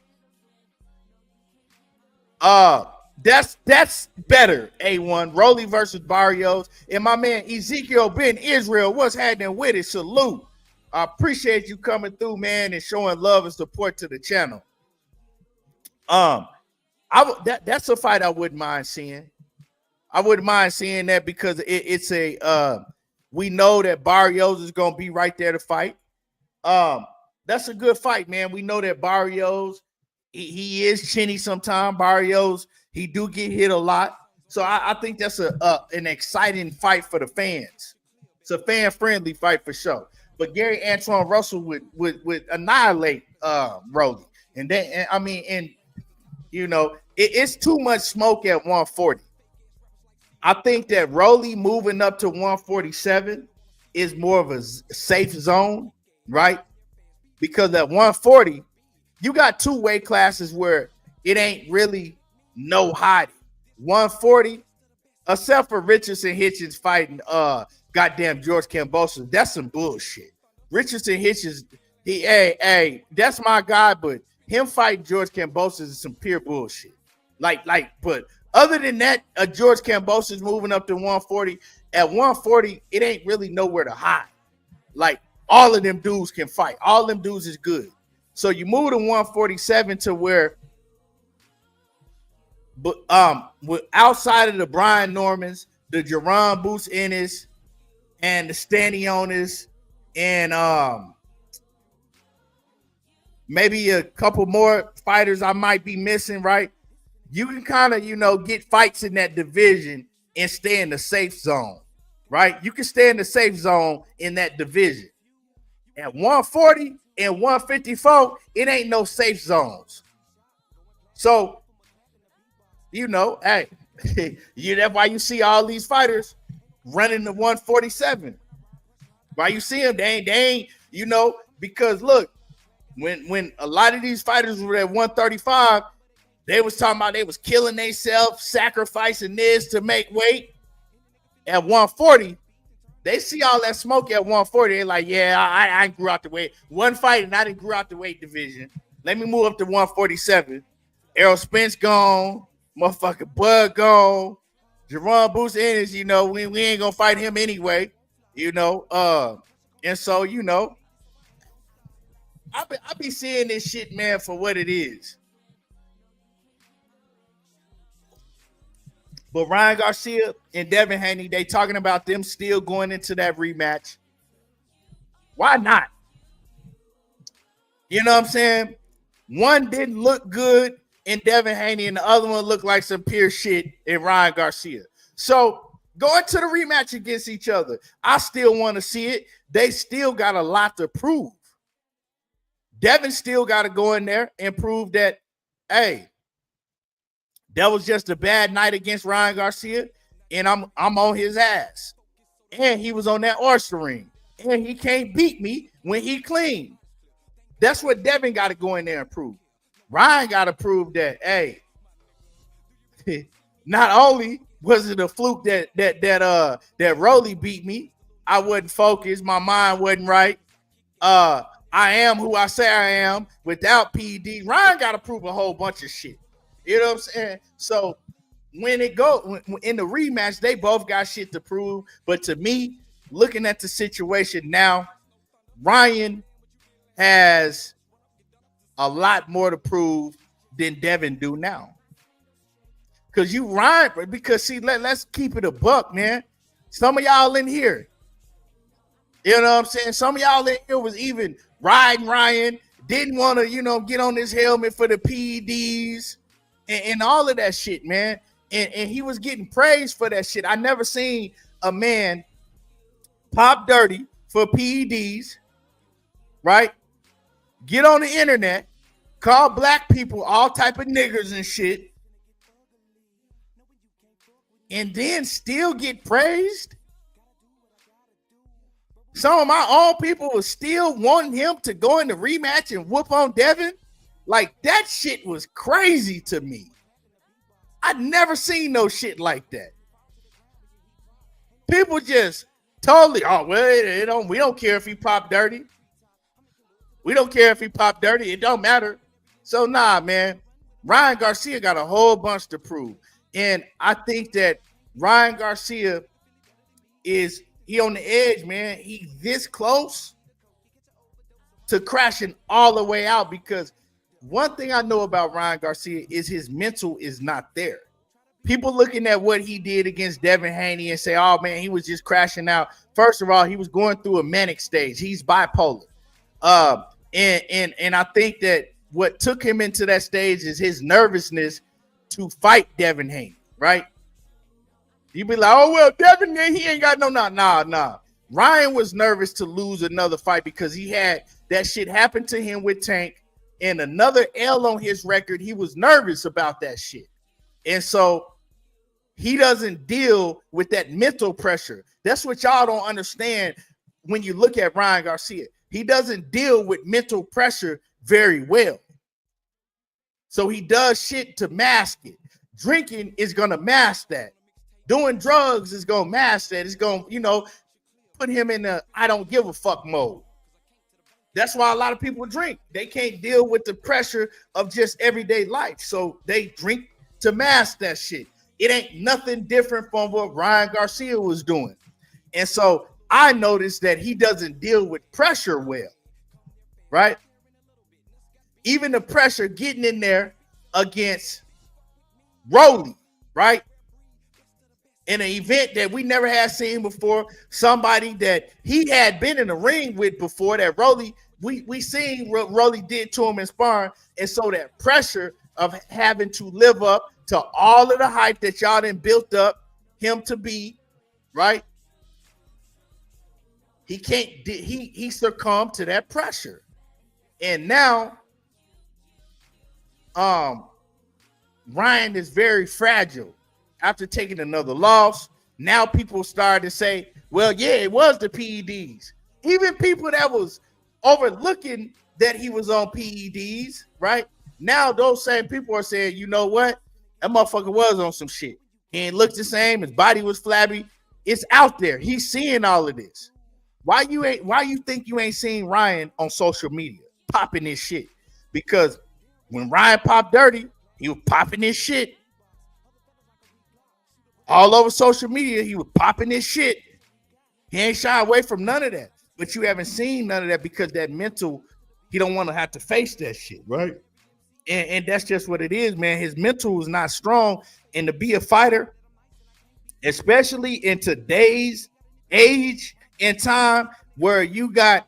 That's better, A1. Rolly versus Barrios. And my man Ezekiel Ben Israel, what's happening with it? Salute. I appreciate you coming through, man, and showing love and support to the channel. That's a fight I wouldn't mind seeing. I wouldn't mind seeing that because it's a we know that Barrios is gonna be right there to fight. That's a good fight, man. We know that Barrios, he is chinny sometimes. Barrios, he do get hit a lot. So I think that's an exciting fight for the fans. It's a fan-friendly fight for sure. But Gary Antoine Russell would annihilate Rolly. And then you know, it's too much smoke at 140. I think that Rolly moving up to 147 is more of a safe zone, right? Because at 140, you got two weight classes where it ain't really no hiding. 140, except for Richardson Hitchens fighting goddamn George Kambosos, that's some bullshit. Richardson Hitchens, that's my guy, but him fighting George Kambosos is some pure bullshit. But other than that, George Kambosos moving up to 140. At 140, it ain't really nowhere to hide. Like, all of them dudes can fight. All of them dudes is good. So you move to 147 to where, but outside of the Brian Normans, the Jerron Boots Ennis, and the Stanionis, and maybe a couple more fighters I might be missing, right? You can kind of, get fights in that division and stay in the safe zone, right? You can stay in the safe zone in that division. At 140 and 154, it ain't no safe zones. So, hey, that's why you see all these fighters running the 147. Why you see them? They ain't, because look, when a lot of these fighters were at 135, they was talking about they was killing themselves, sacrificing this to make weight. At 140, they see all that smoke at 140. They're like, yeah, I grew out the weight. One fight and I didn't grew out the weight division. Let me move up to 147. Errol Spence gone. Motherfucking Bud gone. Jerron Boots Ennis, we ain't gonna fight him anyway. And so, I be seeing this shit, man, for what it is. But Ryan Garcia and Devin Haney, they talking about them still going into that rematch. Why not? You know what I'm saying? One didn't look good in Devin Haney, and the other one looked like some pure shit in Ryan Garcia. So going to the rematch against each other, I still want to see it. They still got a lot to prove. Devin still got to go in there and prove that, hey, that was just a bad night against Ryan Garcia, and I'm on his ass. And he was on that oyster ring, and he can't beat me when he clean. That's what Devin got to go in there and prove. Ryan got to prove that, hey, not only was it a fluke that Rolly beat me, I wasn't focused, my mind wasn't right. I am who I say I am without PD. Ryan got to prove a whole bunch of shit. You know what I'm saying? So when in the rematch, they both got shit to prove. But to me, looking at the situation now, Ryan has a lot more to prove than Devin do now. Because see, let's keep it a buck, man. Some of y'all in here, You know what I'm saying? Some of y'all in here was even riding Ryan, didn't want to, get on this helmet for the PEDs and all of that shit, man. And he was getting praised for that shit. I never seen a man pop dirty for PEDs, right? Get on the internet, call black people all type of niggers and shit, and then still get praised. Some of my own people were still wanting him to go in the rematch and whoop on Devin. Like, that shit was crazy to me. I'd never seen no shit like that. People just totally, we don't care if he popped dirty. We don't care if he popped dirty. It don't matter. So, nah, man. Ryan Garcia got a whole bunch to prove. And I think that Ryan Garcia he on the edge, man. He this close to crashing all the way out, because one thing I know about Ryan Garcia is his mental is not there. People looking at what he did against Devin Haney and say, oh, man, he was just crashing out. First of all, he was going through a manic stage. He's bipolar. And I think that what took him into that stage is his nervousness to fight Devin Haney, right? You be like, oh, well, Devin, he ain't got nah. Ryan was nervous to lose another fight because he had that shit happen to him with Tank and another L on his record. He was nervous about that shit. And so he doesn't deal with that mental pressure. That's what y'all don't understand when you look at Ryan Garcia. He doesn't deal with mental pressure very well. So he does shit to mask it. Drinking is going to mask that. Doing drugs is going to mask that. It's going to, put him in a I don't give a fuck mode. That's why a lot of people drink. They can't deal with the pressure of just everyday life. So they drink to mask that shit. It ain't nothing different from what Ryan Garcia was doing. And so I noticed that he doesn't deal with pressure well, right? Even the pressure getting in there against Rolly, right? In an event that we never had seen before, somebody that he had been in the ring with before, that Rolly, we seen what Rolly did to him in sparring. And so that pressure of having to live up to all of the hype that y'all done built up him to be, right? He can't, he succumbed to that pressure. And now, Ryan is very fragile. After taking another loss, now people started to say, well, yeah, it was the PEDs. Even people that was overlooking that he was on PEDs, right? Now those same people are saying, you know what? That motherfucker was on some shit. He ain't looked the same. His body was flabby. It's out there. He's seeing all of this. Why you think you ain't seen Ryan on social media popping this shit? Because when Ryan popped dirty, he was popping this shit. All over social media, he was popping this shit. He ain't shy away from none of that. But you haven't seen none of that because that mental, he don't want to have to face that shit, right? And that's just what it is, man. His mental is not strong. And to be a fighter, especially in today's age and time where you got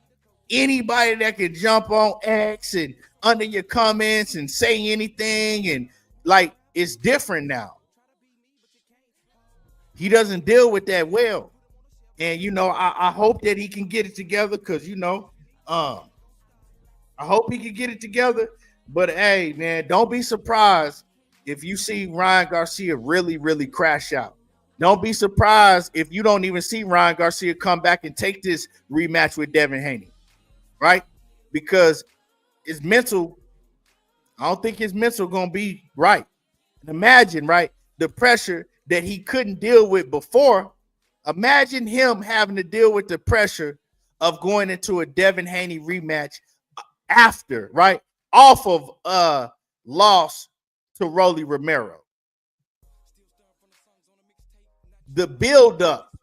anybody that can jump on X and under your comments and say anything, and like, it's different now. He doesn't deal with that well. And, I hope that he can get it together because, I hope he can get it together. But, hey, man, don't be surprised if you see Ryan Garcia really, really crash out. Don't be surprised if you don't even see Ryan Garcia come back and take this rematch with Devin Haney, right? Because his mental, I don't think his mental going to be right. And imagine, right, the pressure that he couldn't deal with before. Imagine him having to deal with the pressure of going into a Devin Haney rematch after, right? Off of loss to Rolly Romero. The build-up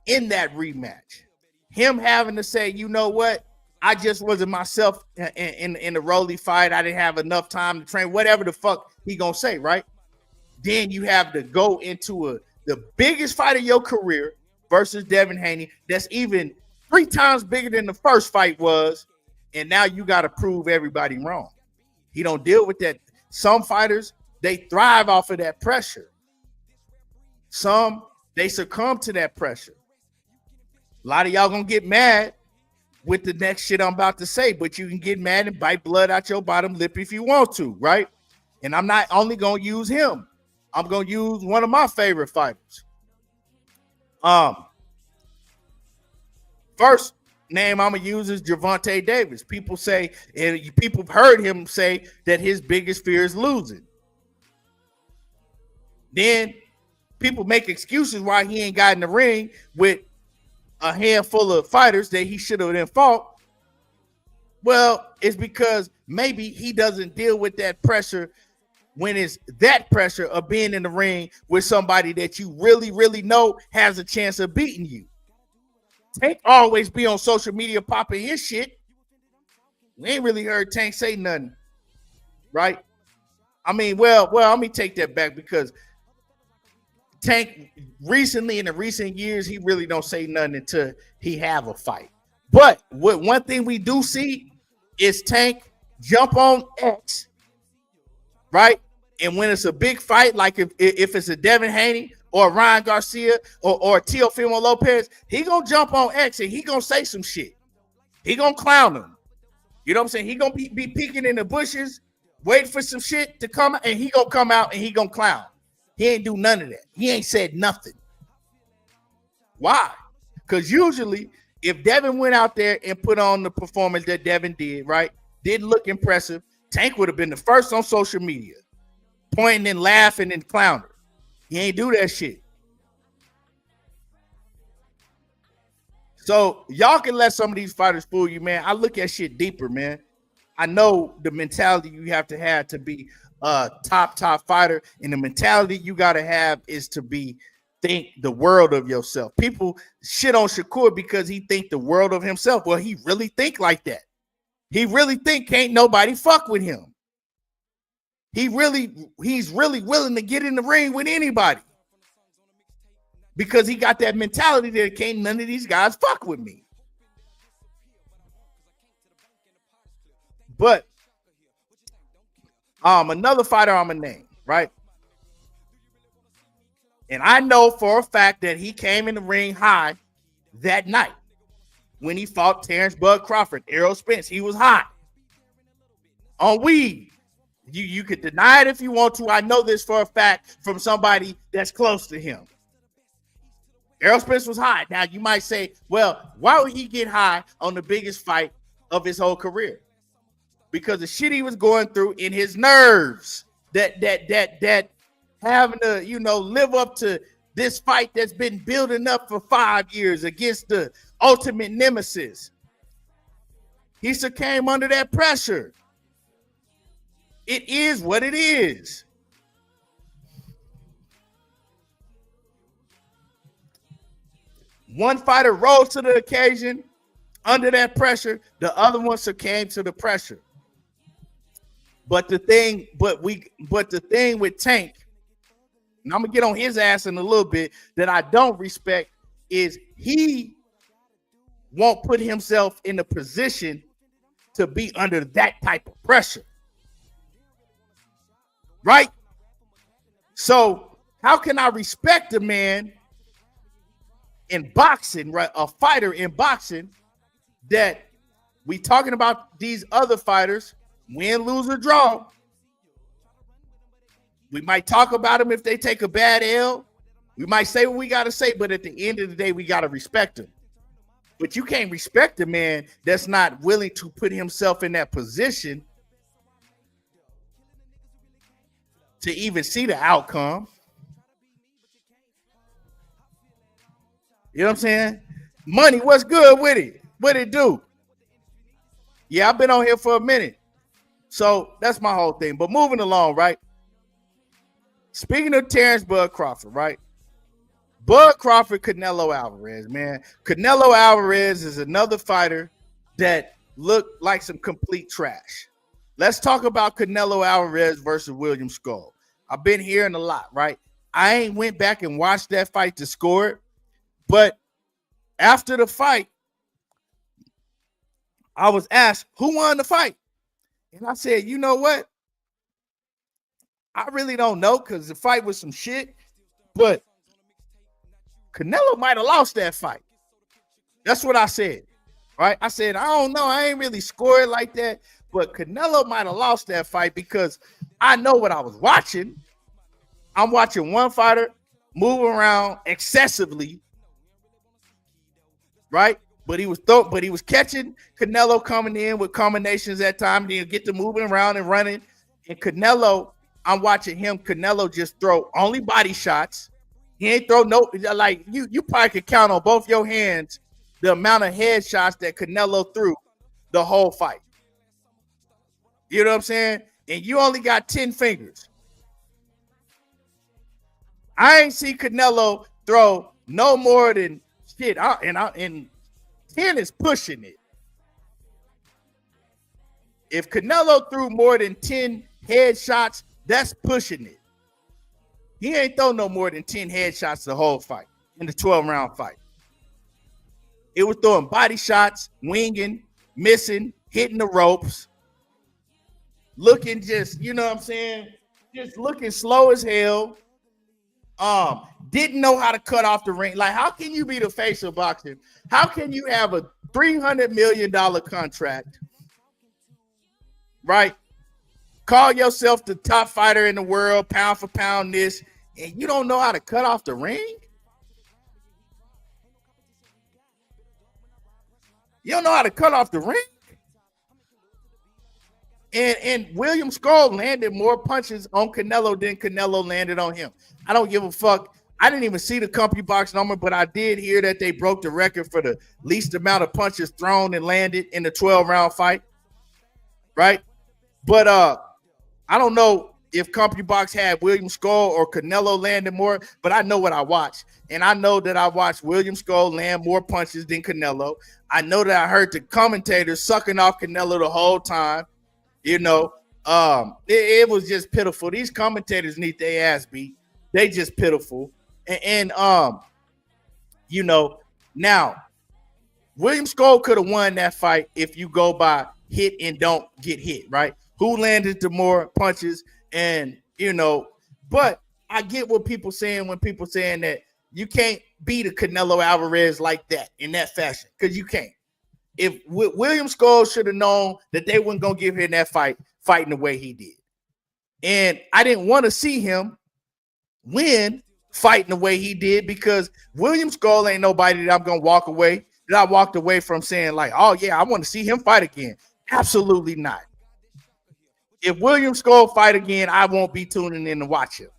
in that rematch. Him having to say, you know what? I just wasn't myself in the Rolly fight. I didn't have enough time to train. Whatever the fuck he gonna say, right? Then you have to go into the biggest fight of your career versus Devin Haney. That's even 3 times bigger than the first fight was, and now you got to prove everybody wrong. He don't deal with that. Some fighters, they thrive off of that pressure. Some, they succumb to that pressure. A lot of y'all gonna get mad with the next shit I'm about to say, but you can get mad and bite blood out your bottom lip if you want to, right? And I'm not only gonna use him. I'm gonna use one of my favorite fighters. First name I'm gonna use is Gervonta Davis. People say, and people heard him say that his biggest fear is losing. Then people make excuses why he ain't got in the ring with a handful of fighters that he should have then fought. Well, it's because maybe he doesn't deal with that pressure when it's that pressure of being in the ring with somebody that you really, really know has a chance of beating you. Tank always be on social media popping his shit. We ain't really heard Tank say nothing, right? I mean, well, let me take that back, because Tank recently, in the recent years, he really don't say nothing until he have a fight. But what one thing we do see is Tank jump on X, right? And when it's a big fight, like if it's a Devin Haney or Ryan Garcia or Teofimo Lopez, he gonna jump on X and he gonna say some shit. He gonna clown him. You know what I'm saying? He gonna be peeking in the bushes, waiting for some shit to come, and he gonna come out and he gonna clown. He ain't do none of that. He ain't said nothing. Why? Because usually, if Devin went out there and put on the performance that Devin did, right, didn't look impressive, Tank would have been the first on social media, pointing and laughing and clowning. He ain't do that shit. So y'all can let some of these fighters fool you, man. I look at shit deeper, man. I know the mentality you have to be a top fighter, and the mentality you got to have is to think the world of yourself. People shit on Shakur because he think the world of himself. Well, he really think like that. He really think can't nobody fuck with him. He's really willing to get in the ring with anybody because he got that mentality that can't none of these guys fuck with me. But another fighter I'm gonna name, right? And I know for a fact that he came in the ring high that night when he fought Terence Bud Crawford, Errol Spence. He was high on weed. You could deny it if you want to. I know this for a fact from somebody that's close to him. Errol Spence was high. Now you might say, well, why would he get high on the biggest fight of his whole career? Because the shit he was going through in his nerves, that having to, live up to this fight that's been building up for 5 years against the ultimate nemesis. He succumbed under that pressure. It is what it is. One fighter rose to the occasion under that pressure. The other one succumbed to the pressure. But the thing with Tank, and I'm gonna get on his ass in a little bit, that I don't respect is he won't put himself in a position to be under that type of pressure. Right? So how can I respect a man in boxing, right? A fighter in boxing that we talking about these other fighters, win, lose, or draw. We might talk about them if they take a bad L. We might say what we got to say, but at the end of the day, we got to respect them. But you can't respect a man that's not willing to put himself in that position to even see the outcome. You know what I'm saying? Money, what's good with it? What it do? Yeah, I've been on here for a minute. So that's my whole thing. But moving along, right? Speaking of Terence Bud Crawford, right? Bud Crawford, Canelo Alvarez, man. Canelo Alvarez is another fighter that looked like some complete trash. Let's talk about Canelo Alvarez versus William Skull. I've been hearing a lot, right? I ain't went back and watched that fight to score it, but after the fight, I was asked who won the fight, and I said, you know what? I really don't know because the fight was some shit, but Canelo might have lost that fight. That's what I said, right? I said, I don't know. I ain't really scored like that, but Canelo might have lost that fight because I know what I was watching. I'm watching one fighter move around excessively, right? But he was catching Canelo coming in with combinations at times. Then get to moving around and running. And Canelo, I'm watching him. Canelo just throw only body shots. He ain't throw no, like you probably could count on both your hands the amount of headshots that Canelo threw the whole fight. You know what I'm saying? And you only got 10 fingers. I ain't see Canelo throw no more than shit. And 10 is pushing it. If Canelo threw more than 10 headshots, that's pushing it. He ain't throw no more than 10 headshots the whole fight in the 12-round fight. It was throwing body shots, winging, missing, hitting the ropes, looking just, you know what I'm saying, just looking slow as hell. Didn't know how to cut off the ring. Like, how can you be the face of boxing? How can you have a $300 million contract, right? Call yourself the top fighter in the world, pound for pound this, and you don't know how to cut off the ring? You don't know how to cut off the ring? And William Skull landed more punches on Canelo than Canelo landed on him. I don't give a fuck. I didn't even see the company box number, but I did hear that they broke the record for the least amount of punches thrown and landed in the 12-round fight. Right? But I don't know if company box had William Skull or Canelo landed more, but I know what I watched. And I know that I watched William Skull land more punches than Canelo. I know that I heard the commentators sucking off Canelo the whole time. You know, it was just pitiful. These commentators need their ass beat. They just pitiful. And you know, now William Skull could have won that fight if you go by hit and don't get hit, right? Who landed the more punches? And you know, but I get what people saying when people saying that you can't beat a Canelo Alvarez like that in that fashion, because you can't. If William Skull should have known that they weren't going to give him that fighting the way he did. And I didn't want to see him win fighting the way he did, because William Skull ain't nobody that I'm going to walk away, that I walked away from saying like, oh yeah, I want to see him fight again. Absolutely not. If William Skull fight again, I won't be tuning in to watch him.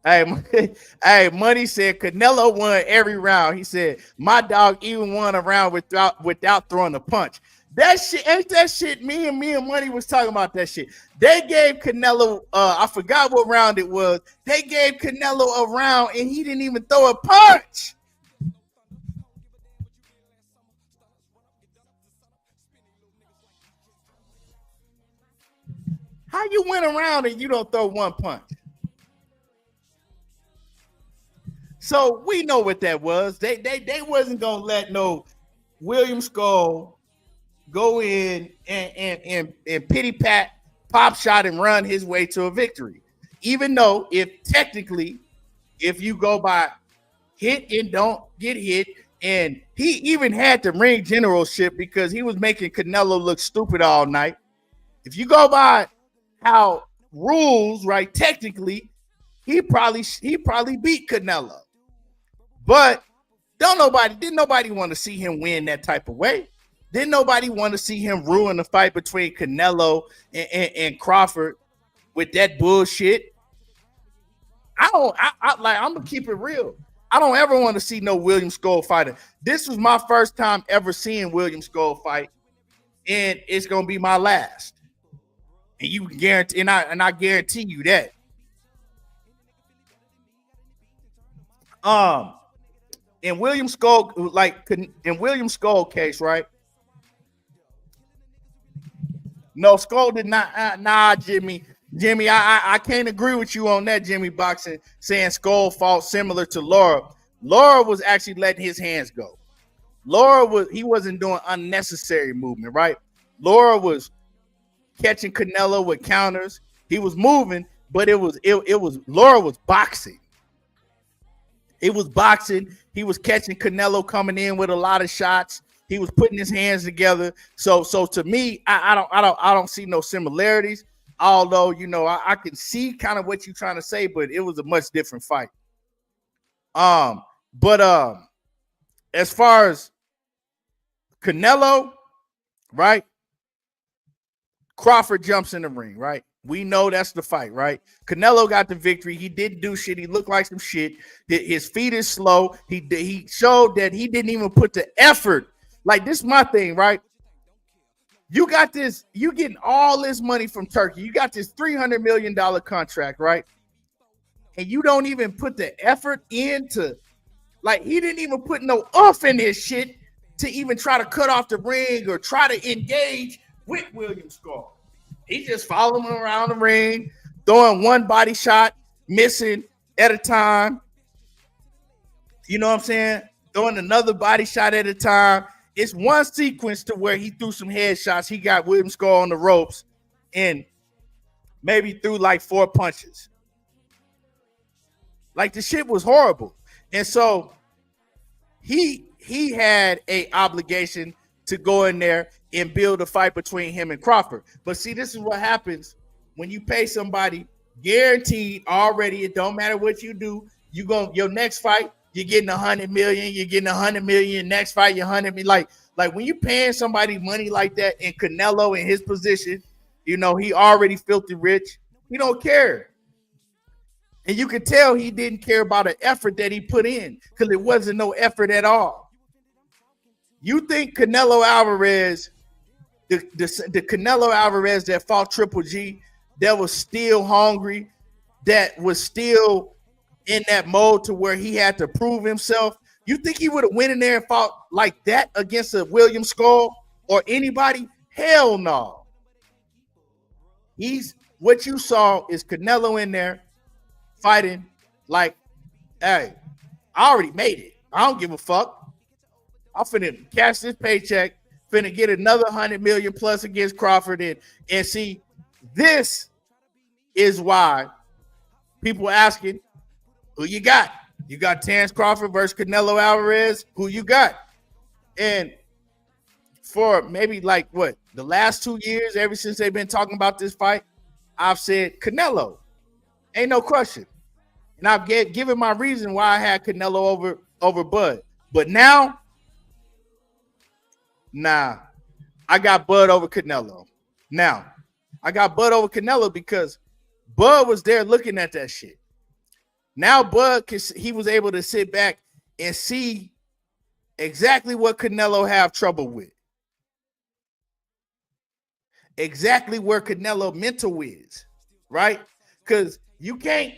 Hey, Money said Canelo won every round. He said my dog even won a round without throwing a punch. That shit ain't that shit. Me and Money was talking about that shit. They gave Canelo, I forgot what round it was. They gave Canelo a round and he didn't even throw a punch. How you win around and you don't throw one punch? So we know what that was. They wasn't gonna let no William Skull go in and pity pat, pop shot, and run his way to a victory. Even though if you go by hit and don't get hit, and he even had the ring generalship because he was making Canelo look stupid all night. If you go by how rules, right, technically, he probably beat Canelo. But didn't nobody want to see him win that type of way. Didn't nobody want to see him ruin the fight between Canelo and Crawford with that bullshit. I'm gonna keep it real. I don't ever want to see no William Skull fighter. This was my first time ever seeing William Skull fight, and it's gonna be my last. And you can guarantee, and I guarantee you that. In William Skull, case, right? No, Skull did not. Nah, Jimmy, I can't agree with you on that, Jimmy Boxing, saying Skull fought similar to Laura. Laura was actually letting his hands go. He wasn't doing unnecessary movement, right? Laura was catching Canelo with counters. He was moving, but it was Laura was boxing. It was boxing. He was catching Canelo coming in with a lot of shots. He was putting his hands together. So to me, I don't see no similarities. Although, you know, I can see kind of what you're trying to say, but it was a much different fight. But as far as Canelo, right? Crawford jumps in the ring, right? We know that's the fight, right? Canelo got the victory. He didn't do shit. He looked like some shit. His feet is slow. He showed that he didn't even put the effort. Like, this is my thing, right? You got this. You getting all this money from Turkey. You got this $300 million contract, right? And you don't even put the effort into, like, he didn't even put no oomph in his shit to even try to cut off the ring or try to engage with William Skull. He just following him around the ring, throwing one body shot, missing at a time. You know what I'm saying? Throwing another body shot at a time. It's one sequence to where he threw some headshots. He got William Skull on the ropes and maybe threw like 4 punches. Like, the shit was horrible. And so he had a obligation to go in there and build a fight between him and Crawford. But see, this is what happens when you pay somebody guaranteed already. It don't matter what you do. Your next fight, you're getting 100 million. You're getting 100 million. Next fight, you're 100 million. Like when you paying somebody money like that, and Canelo in his position, you know, he already filthy rich. He don't care. And you could tell he didn't care about the effort that he put in, because it wasn't no effort at all. You think Canelo Alvarez, the Canelo Alvarez that fought Triple G, that was still hungry, that was still in that mode to where he had to prove himself, you think he would have went in there and fought like that against a William Skull or anybody? Hell no. What you saw is Canelo in there fighting like, hey, I already made it. I don't give a fuck. I'm finna cash this paycheck, finna get another 100 million plus against Crawford. And see, this is why people asking, who you got? You got Terence Crawford versus Canelo Alvarez. Who you got? And for maybe like what, the last 2 years, ever since they've been talking about this fight, I've said Canelo. Ain't no question. And I've given my reason why I had Canelo over Bud. But now, nah, I got Bud over Canelo. Now, I got Bud over Canelo because Bud was there looking at that shit. Now Bud, he was able to sit back and see exactly what Canelo have trouble with. Exactly where Canelo mental is, right? Because you can't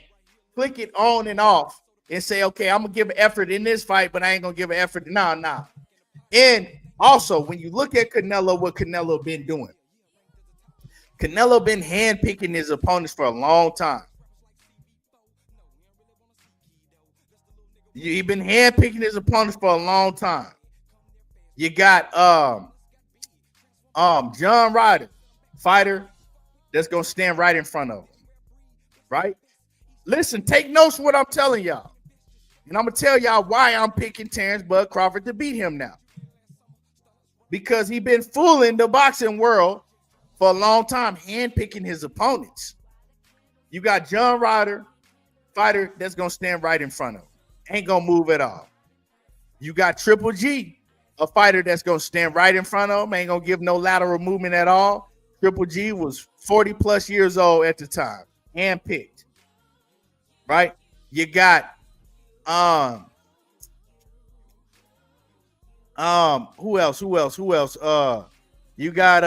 click it on and off and say, okay, I'm going to give an effort in this fight, but I ain't going to give an effort. Nah. And also, when you look at Canelo, what Canelo been doing, Canelo been handpicking his opponents for a long time. He been handpicking his opponents for a long time. You got John Ryder, fighter that's gonna stand right in front of him, right? Listen, take notes from what I'm telling y'all, and I'm gonna tell y'all why I'm picking Terence Bud Crawford to beat him now. Because he been fooling the boxing world for a long time, handpicking his opponents. You got John Ryder, fighter that's gonna stand right in front of him. Ain't gonna move at all. You got Triple G, a fighter that's gonna stand right in front of him, ain't gonna give no lateral movement at all. Triple G was 40 plus years old at the time, handpicked. Right? You got who else? You got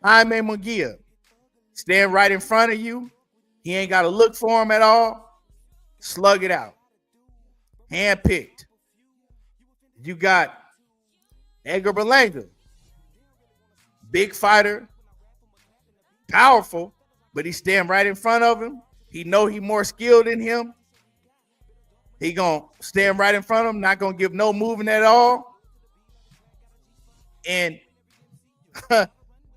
Jaime Munguia, stand right in front of you. He ain't got to look for him at all. Slug it out. Handpicked. You got Edgar Berlanga, big fighter, powerful, but he stand right in front of him. He know he more skilled than him. He gonna stand right in front of him, not gonna give no movement at all. And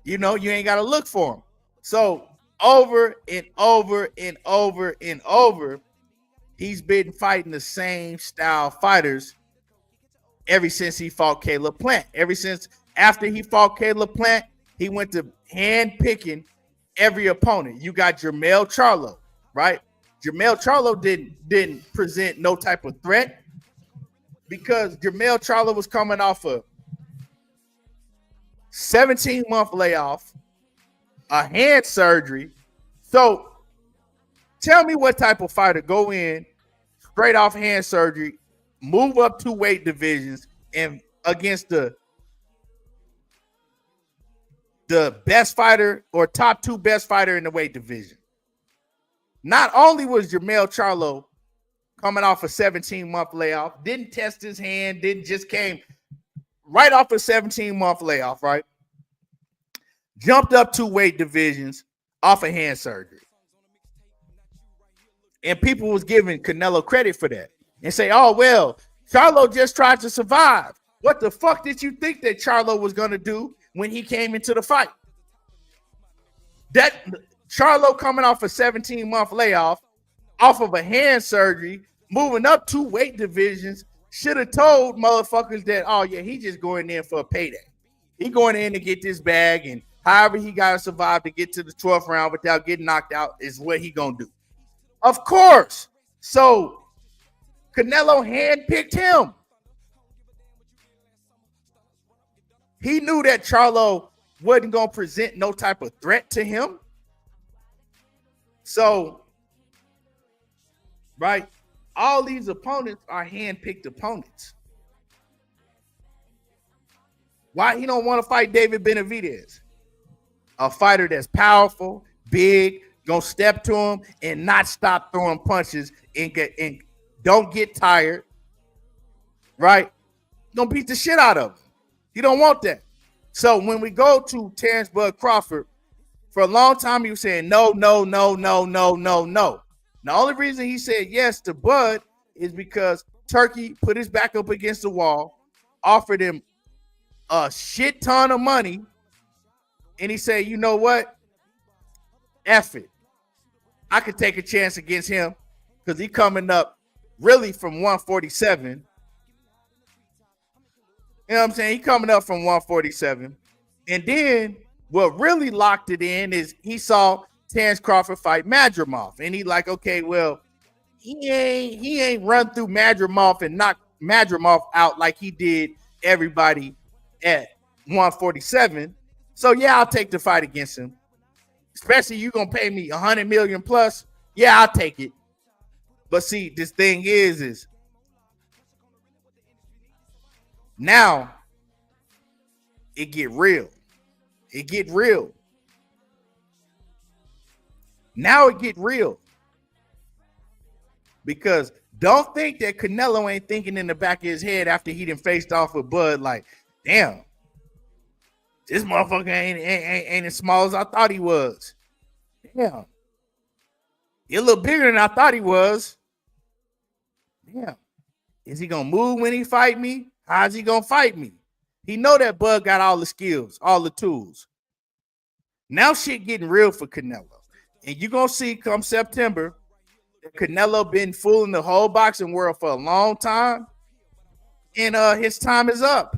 you know, you ain't gotta look for him. So over and over and over and over, he's been fighting the same style fighters ever since he fought Caleb Plant. Ever since after he fought Caleb Plant, he went to hand picking every opponent. You got Jermell Charlo, right? Jermell Charlo didn't present no type of threat because Jermell Charlo was coming off a 17-month layoff, a hand surgery. So tell me what type of fighter go in straight off hand surgery, move up 2 weight divisions, and against the best fighter or top 2 best fighter in the weight division. Not only was Jermell Charlo coming off a 17-month layoff, didn't test his hand, just came right off a 17-month layoff, right? Jumped up 2 weight divisions off of hand surgery. And people was giving Canelo credit for that and say, oh, well, Charlo just tried to survive. What the fuck did you think that Charlo was going to do when he came into the fight? That Charlo coming off a 17-month layoff, off of a hand surgery, moving up 2 weight divisions, should have told motherfuckers that, oh, yeah, he just going in for a payday. He going in to get this bag, and however he got to survive to get to the 12th round without getting knocked out is what he going to do. Of course. So Canelo handpicked him. He knew that Charlo wasn't going to present no type of threat to him. So, right, all these opponents are handpicked opponents. Why he don't want to fight David Benavidez? A fighter that's powerful, big, gonna step to him and not stop throwing punches and don't get tired, right? Gonna beat the shit out of him. You don't want that. So when we go to Terence Bud Crawford, for a long time he was saying no, no, no, no, no, no, no. The only reason he said yes to Bud is because Turkey put his back up against the wall, offered him a shit ton of money, and he said, you know what? F it. I could take a chance against him because he coming up really from 147. You know what I'm saying? He coming up from 147. And then what really locked it in is he saw Terence Crawford fight Madrimov. And he like, okay, well, he ain't run through Madrimov and knock Madrimov out like he did everybody at 147. So yeah, I'll take the fight against him. Especially you gonna pay me $100 million plus. Yeah, I'll take it. But see, this thing is now it get real. It get real. Now it get real. Because don't think that Canelo ain't thinking in the back of his head after he done faced off with Bud like, damn, this motherfucker ain't as small as I thought he was. Damn. He's a little bigger than I thought he was. Damn. Is he going to move when he fight me? How's he going to fight me? He know that Bud got all the skills, all the tools. Now shit getting real for Canelo. And you're going to see come September, that Canelo been fooling the whole boxing world for a long time. And his time is up.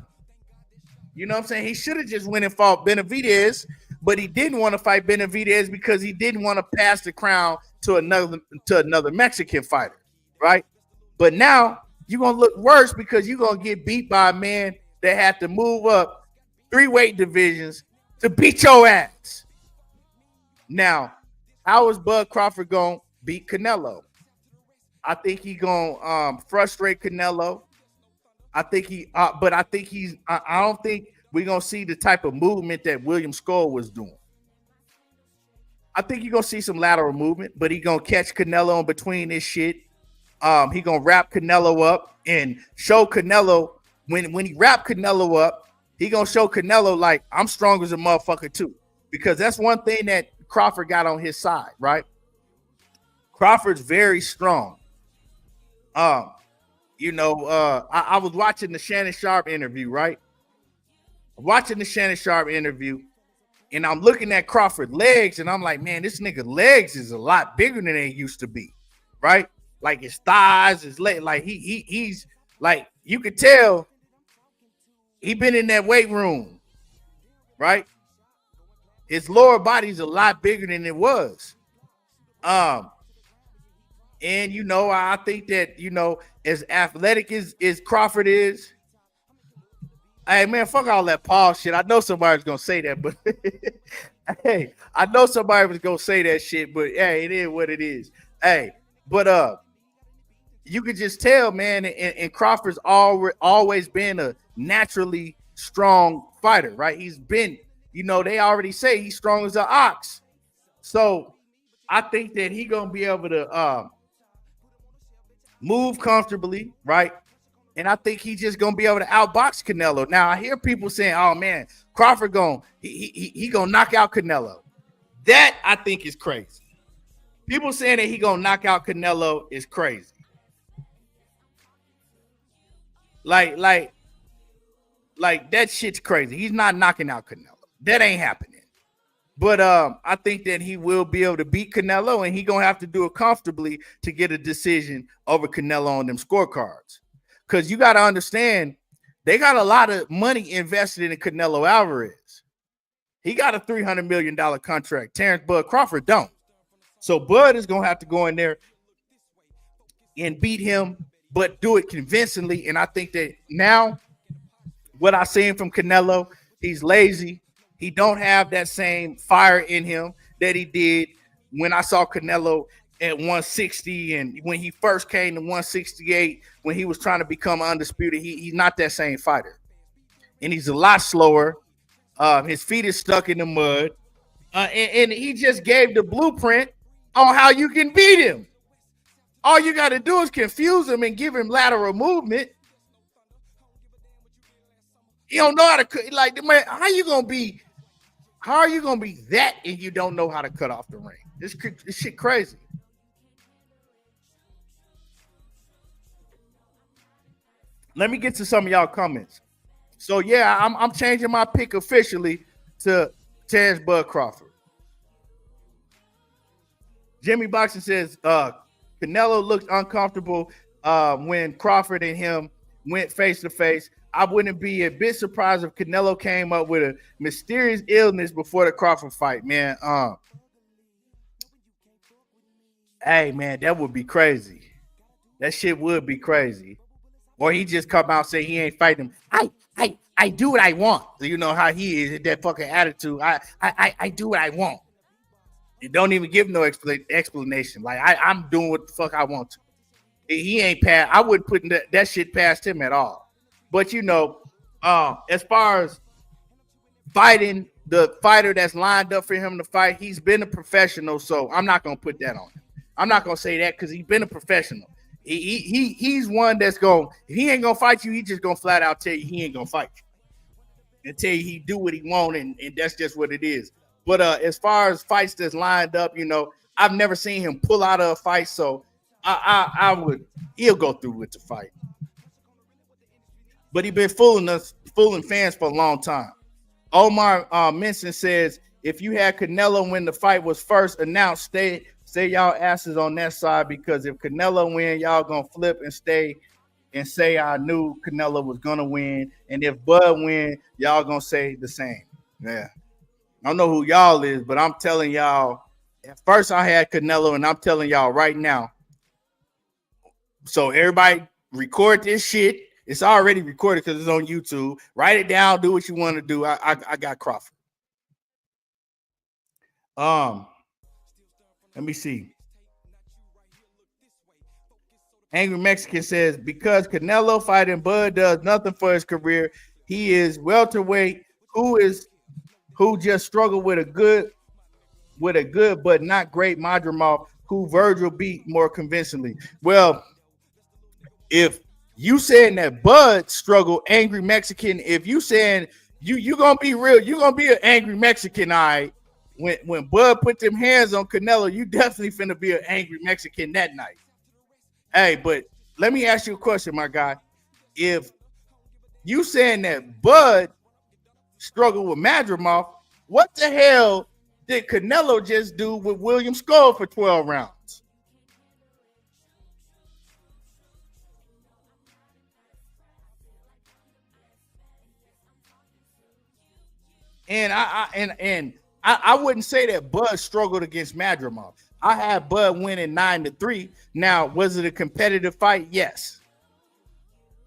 You know what I'm saying? He should have just went and fought Benavidez, but he didn't want to fight Benavidez because he didn't want to pass the crown to another Mexican fighter, right? But now you're going to look worse because you're going to get beat by a man that had to move up 3 weight divisions to beat your ass. Now, how is Bud Crawford going to beat Canelo? I think he's going to frustrate Canelo. I don't think we're going to see the type of movement that William Scull was doing. I think you're going to see some lateral movement, but he's going to catch Canelo in between this shit. He going to wrap Canelo up and show Canelo when he wrap Canelo up, he going to show Canelo like, I'm strong as a motherfucker too. Because that's one thing that Crawford got on his side, right? Crawford's very strong. you know, I was watching the Shannon Sharp interview, right? Watching the Shannon Sharp interview, and I'm looking at Crawford's legs, and I'm like, man, this nigga legs is a lot bigger than they used to be, right? Like his thighs, his leg, like he's like, you could tell he been in that weight room, right? His lower body's a lot bigger than it was. And you know, I think that, you know, as athletic as Crawford is, hey man, fuck all that Paul shit. I know somebody's gonna say that, but hey, I know somebody was gonna say that shit, but hey, it is what it is. Hey, but you could just tell, man, and Crawford's always been a naturally strong fighter, right? He's been, you know, they already say he's strong as an ox. So I think that he's gonna be able to move comfortably, right? And I think he's just gonna be able to outbox Canelo. Now I hear people saying, "Oh man, Crawford he gonna knock out Canelo." That I think is crazy. People saying that he gonna knock out Canelo is crazy. Like that shit's crazy. He's not knocking out Canelo. That ain't happening. But I think that he will be able to beat Canelo, and he gonna have to do it comfortably to get a decision over Canelo on them scorecards. Because you got to understand, they got a lot of money invested in Canelo Alvarez. He got a $300 million contract. Terence Bud Crawford don't. So Bud is gonna have to go in there and beat him, but do it convincingly. And I think that now, what I seen from Canelo, he's lazy. He don't have that same fire in him that he did when I saw Canelo at 160 and when he first came to 168, when he was trying to become undisputed. He's not that same fighter. And he's a lot slower. His feet is stuck in the mud. And he just gave the blueprint on how you can beat him. All you got to do is confuse him and give him lateral movement. You don't know how to, like, man, how are you gonna be that and you don't know how to cut off the ring? This shit crazy. Let me get to some of y'all comments. So yeah, I'm changing my pick officially to Terence Bud Crawford. Jimmy Boxing says Canelo looked uncomfortable when Crawford and him went face to face. I wouldn't be a bit surprised if Canelo came up with a mysterious illness before the Crawford fight, man. Hey, man, that would be crazy. That shit would be crazy. Or he just come out and say he ain't fighting him. I do what I want. You know how he is, that fucking attitude. I do what I want. You don't even give no explanation. Like, I'm doing what the fuck I want to. He ain't past. I wouldn't put that shit past him at all. But, you know, as far as fighting the fighter that's lined up for him to fight, he's been a professional, so I'm not going to put that on him. I'm not going to say that because he's been a professional. He's one that's going, if he ain't going to fight you, he just going to flat out tell you he ain't going to fight you. And tell you he do what he want, and that's just what it is. But as far as fights that's lined up, you know, I've never seen him pull out of a fight, so he'll go through with the fight. But he been fooling fans for a long time. Omar Minson says, if you had Canelo when the fight was first announced, stay y'all asses on that side, because if Canelo win, y'all gonna flip and stay and say I knew Canelo was gonna win. And if Bud win, y'all gonna say the same. Yeah. I don't know who y'all is, but I'm telling y'all, at first I had Canelo, and I'm telling y'all right now. So everybody record this shit. It's already recorded because it's on YouTube. Write it down. Do what you want to do. I got Crawford. Let me see. Angry Mexican says, because Canelo fighting Bud does nothing for his career. He is welterweight who just struggled with a good but not great Madrimov, who Virgil beat more convincingly. Well, if you saying that Bud struggled, Angry Mexican, if you saying you gonna be real, you gonna be an angry Mexican, all right. When Bud put them hands on Canelo, you definitely finna be an angry Mexican that night. Hey, but let me ask you a question, my guy. If you saying that Bud struggled with Madrimov, what the hell did Canelo just do with William Skull for 12 rounds? And I wouldn't say that Bud struggled against Madrimov. I had Bud winning 9-3. Now, was it a competitive fight? Yes.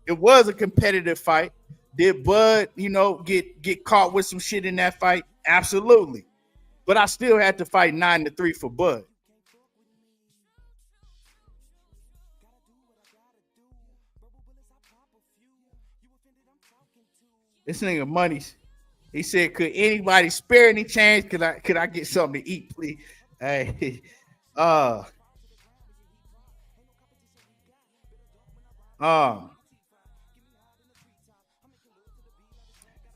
It was a competitive fight. Did Bud, get caught with some shit in that fight? Absolutely. But I still had to fight 9-3 for Bud. This nigga Money's. He said, "Could anybody spare any change? Could I get something to eat, please?" Hey,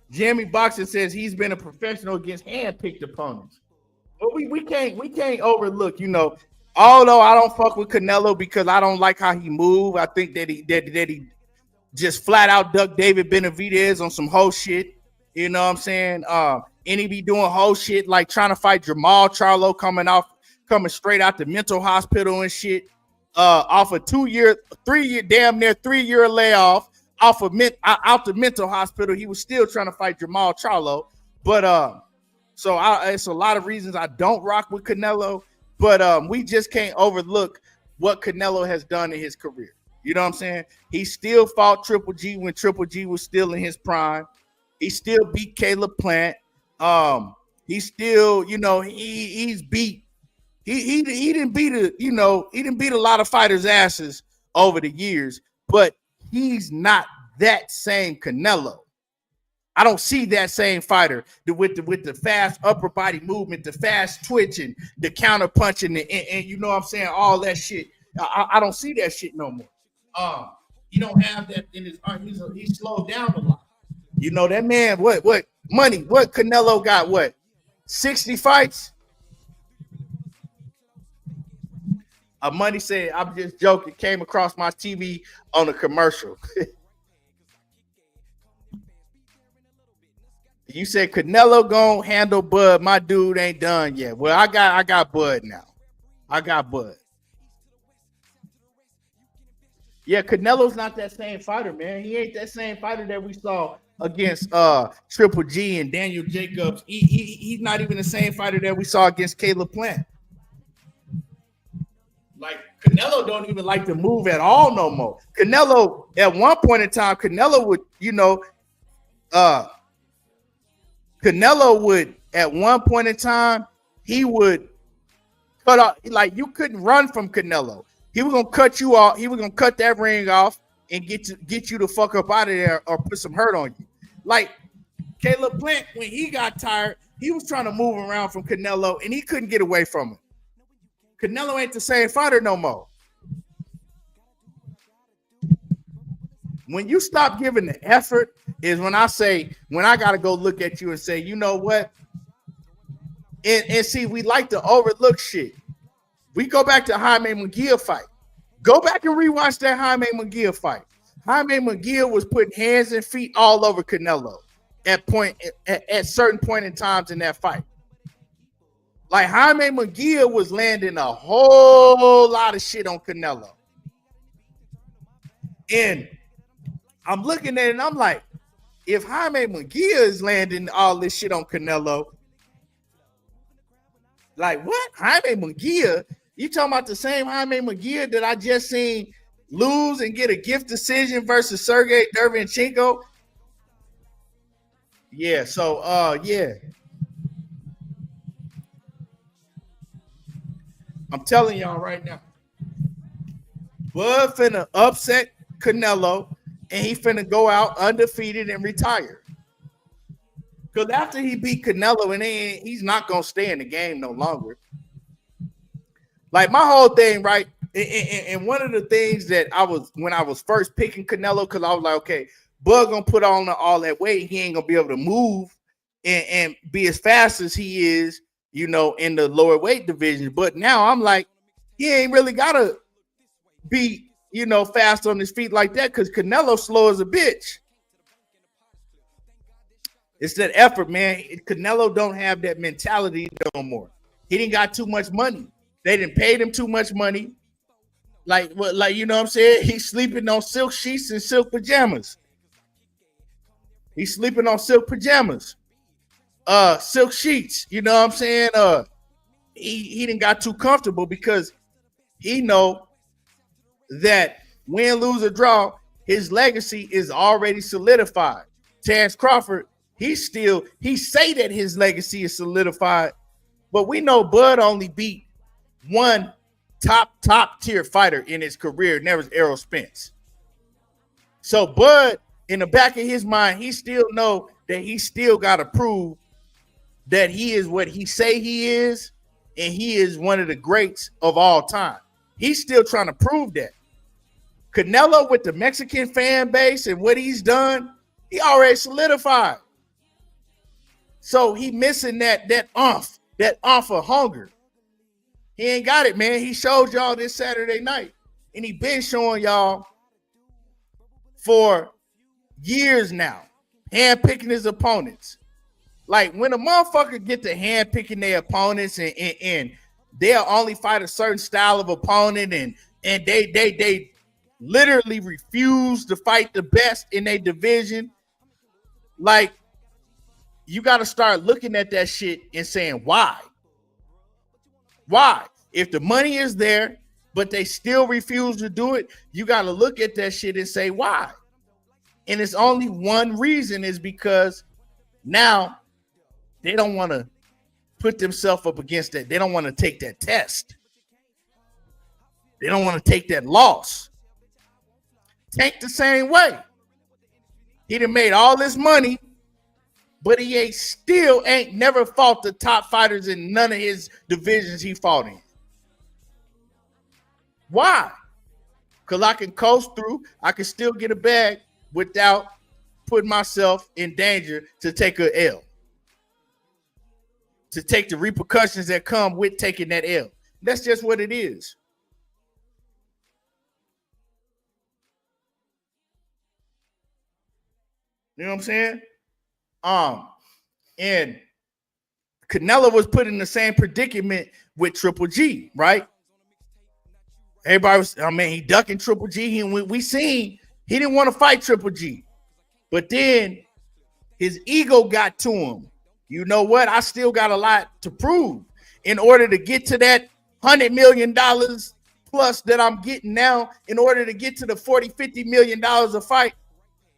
Jamie Boxer says he's been a professional against hand-picked opponents. But we can't overlook, although I don't fuck with Canelo because I don't like how he move. I think that he just flat out ducked David Benavidez on some whole shit. You know what I'm saying? And he be doing whole shit like trying to fight Jamal Charlo coming straight out the mental hospital and shit. Off a 3-year, damn near 3-year layoff out the mental hospital. He was still trying to fight Jamal Charlo. But it's a lot of reasons I don't rock with Canelo. But we just can't overlook what Canelo has done in his career. You know what I'm saying? He still fought Triple G when Triple G was still in his prime. He still beat Caleb Plant. He still, he's beat. He didn't beat a lot of fighters' asses over the years, but he's not that same Canelo. I don't see that same fighter with the fast upper body movement, the fast twitching, the counter punching, and you know what I'm saying, all that shit. I don't see that shit no more. He don't have that in his. He's slowed down a lot. That man. What money? What Canelo got? What 60 fights? Money said, "I'm just joking." Came across my TV on a commercial. You said Canelo gonna handle Bud. My dude ain't done yet. Well, I got Bud now. I got Bud. Yeah, Canelo's not that same fighter, man. He ain't that same fighter that we saw against Triple G and Daniel Jacobs. He's not even the same fighter that we saw against Caleb Plant. Like Canelo don't even like to move at all no more. Canelo, at one point in time, Canelo would at one point in time, he would cut off, like you couldn't run from Canelo. He was gonna cut you off. He was gonna cut that ring off and get you the fuck up out of there or put some hurt on you. Like Caleb Plant, when he got tired, he was trying to move around from Canelo and he couldn't get away from him. Canelo ain't the same fighter no more. When you stop giving the effort is when I gotta go look at you and say, you know what? And see, we like to overlook shit. We go back to Jaime Munguia fight. Go back and rewatch that Jaime Munguia fight. Jaime Munguia was putting hands and feet all over Canelo at certain point in times in that fight. Like Jaime Munguia was landing a whole lot of shit on Canelo. And I'm looking at it and I'm like, if Jaime Munguia is landing all this shit on Canelo, like what? Jaime Munguia? You talking about the same Jaime Munguia that I just seen lose and get a gift decision versus Sergey Derevyanchenko? Yeah, so yeah. I'm telling y'all right now, Bud finna upset Canelo and he finna go out undefeated and retire. Because after he beat Canelo, and he's not gonna stay in the game no longer. Like my whole thing, right? And one of the things that when I was first picking Canelo, because I was like, okay, Bud gonna put on all that weight, he ain't gonna be able to move and be as fast as he is, in the lower weight division. But now I'm like, he ain't really gotta be fast on his feet like that because Canelo slow as a bitch. It's that effort, man. Canelo don't have that mentality no more. He didn't got too much money. They didn't pay him too much money. Like you know what I'm saying? He's sleeping on silk sheets and silk pajamas. He's sleeping on silk pajamas. Silk sheets. You know what I'm saying? He didn't got too comfortable because he know that win, lose, or draw, his legacy is already solidified. Terence Crawford, he say that his legacy is solidified, but we know Bud only beat one top tier fighter in his career, and that was Errol Spence. So Bud, in the back of his mind, he still know that he still got to prove that he is what he say he is, and he is one of the greats of all time. He's still trying to prove that. Canelo, with the Mexican fan base and what he's done, he already solidified. So he missing that oomph of hunger. He ain't got it, man. He showed y'all this Saturday night, and he been showing y'all for years now, handpicking his opponents. Like when a motherfucker get to handpicking their opponents and they'll only fight a certain style of opponent and they literally refuse to fight the best in their division, like you got to start looking at that shit and saying, why? Why? If the money is there, but they still refuse to do it, you got to look at that shit and say, why? And it's only one reason, is because now they don't want to put themselves up against that. They don't want to take that test. They don't want to take that loss. Tank the same way. He done made all this money, but he ain't never fought the top fighters in none of his divisions he fought in. Why? Because I can coast through. I can still get a bag without putting myself in danger to take an L. To take the repercussions that come with taking that L. That's just what it is. You know what I'm saying? And Canelo was put in the same predicament with Triple G, right? Everybody was, he ducking Triple G. We seen he didn't want to fight Triple G. But then his ego got to him. You know what? I still got a lot to prove. In order to get to that $100 million plus that I'm getting now, in order to get to the $40-50 million a fight,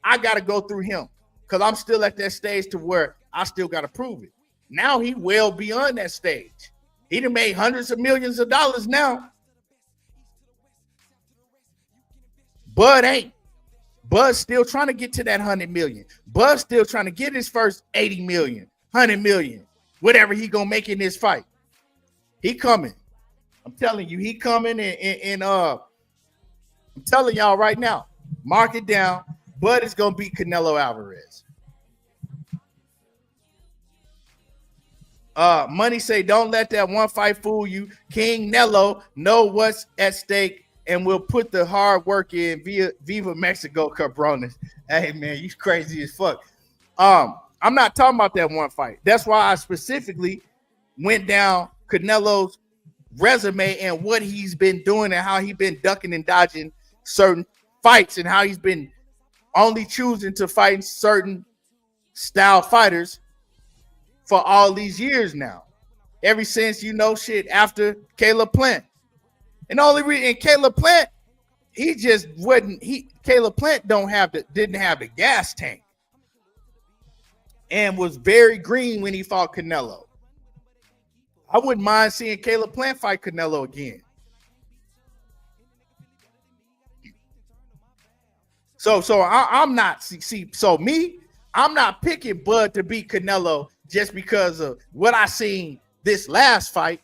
I got to go through him because I'm still at that stage to where I still got to prove it. Now he well beyond that stage. He done made hundreds of millions of dollars now. Bud ain't. Bud's still trying to get to that 100 million. Bud's still trying to get his first 80 million, 100 million, whatever he gonna make in this fight. He coming. I'm telling you, he coming, and I'm telling y'all right now, mark it down. Bud is gonna beat Canelo Alvarez. Money say, don't let that one fight fool you. King Nello know what's at stake and will put the hard work in via Viva Mexico, Cabrones. Hey, man, you crazy as fuck. I'm not talking about that one fight. That's why I specifically went down Canelo's resume and what he's been doing and how he's been ducking and dodging certain fights and how he's been only choosing to fight certain style fighters for all these years now. Ever since, after Caleb Plant. And the only reason Caleb Plant, Caleb Plant didn't have the gas tank and was very green when he fought Canelo. I wouldn't mind seeing Caleb Plant fight Canelo again. So I'm not I'm not picking Bud to beat Canelo just because of what I seen this last fight.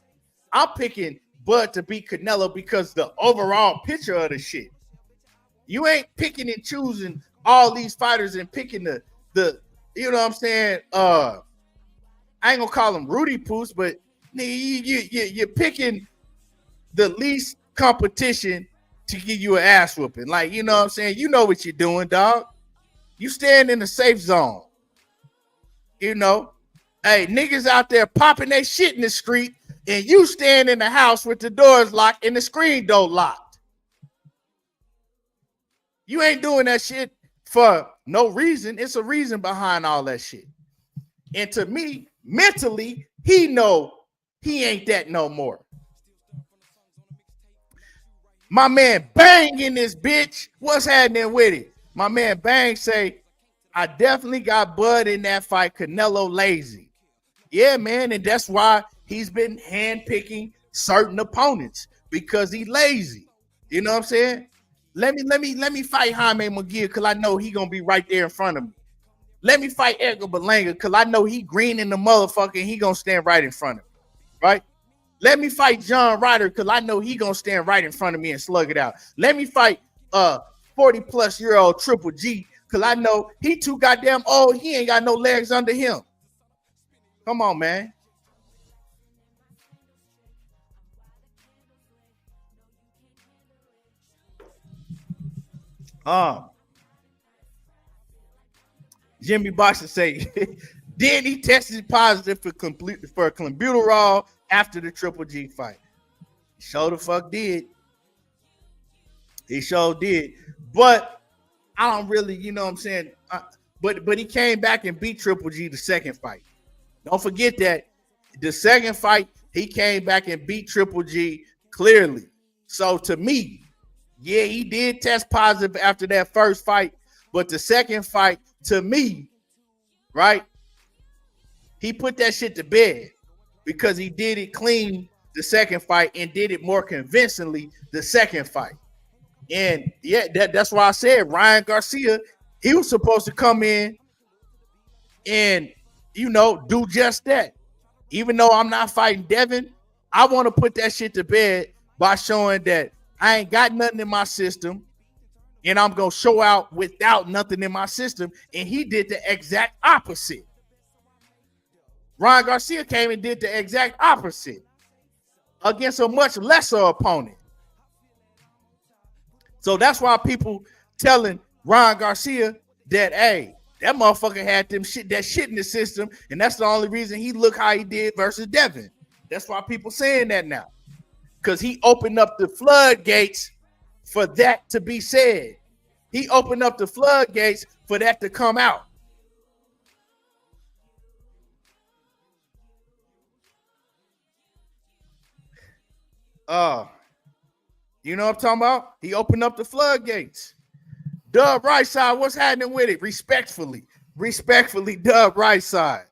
I'm picking Bud to beat Canelo because the overall picture of the shit. You ain't picking and choosing all these fighters and picking the you know what I'm saying? I ain't gonna call them Rudy Poos, but you're picking the least competition to give you an ass whooping. Like, you know what I'm saying? You know what you're doing, dog. You stand in the safe zone. You know, hey, niggas out there popping their shit in the street, and you stand in the house with the doors locked and the screen door locked. You ain't doing that shit for no reason. It's a reason behind all that shit. And to me, mentally, he know he ain't that no more. My man Bang in this bitch. What's happening with it? My man Bang say, I definitely got Bud in that fight. Canelo lazy. Yeah, man, and that's why he's been handpicking certain opponents because he lazy. You know what I'm saying? Let me fight Jaime McGill because I know he gonna be right there in front of me. Let me fight Edgar Berlanga because I know he green in the motherfucker and he gonna stand right in front of me. Right? Let me fight John Ryder because I know he gonna stand right in front of me and slug it out. Let me fight 40-plus-year-old Triple G because I know he too goddamn old. He ain't got no legs under him. Come on, man. Jimmy Boxer say, then he tested positive for clenbuterol after the Triple G fight. He sure the fuck did. He sure did. But I don't really, you know what I'm saying? But he came back and beat Triple G the second fight. Don't forget that the second fight, he came back and beat Triple G clearly. So to me, yeah, he did test positive after that first fight. But the second fight, to me, right, he put that shit to bed because he did it clean the second fight and did it more convincingly the second fight. And yeah, that's why I said Ryan Garcia, he was supposed to come in and, you know, do just that. Even though I'm not fighting Devin, I want to put that shit to bed by showing that I ain't got nothing in my system and I'm going to show out without nothing in my system. And he did the exact opposite. Ryan Garcia came and did the exact opposite against a much lesser opponent. So that's why people telling Ryan Garcia that, hey, that motherfucker had that shit in the system, and that's the only reason he looked how he did versus Devin. That's why people saying that now. Because he opened up the floodgates for that to be said. He opened up the floodgates for that to come out. You know what I'm talking about? He opened up the floodgates. Dub right side, what's happening with it? Respectfully, Dub right side.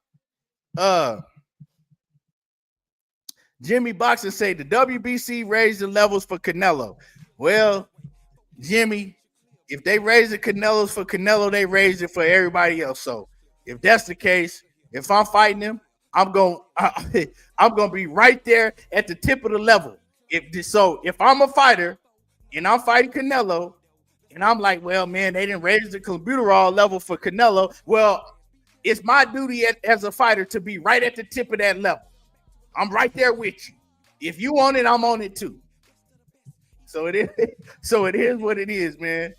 Jimmy Boxer say the WBC raised the levels for Canelo. Well, Jimmy, if they raise the Canelos for Canelo, they raise it for everybody else. So if that's the case, if I'm fighting him, I'm gonna be right there at the tip of the level. If I'm a fighter and I'm fighting Canelo, and I'm like, well, man, they didn't raise the clenbuterol level for Canelo. Well, it's my duty as a fighter to be right at the tip of that level. I'm right there with you. If you on it, I'm on it too. So it is what it is, man.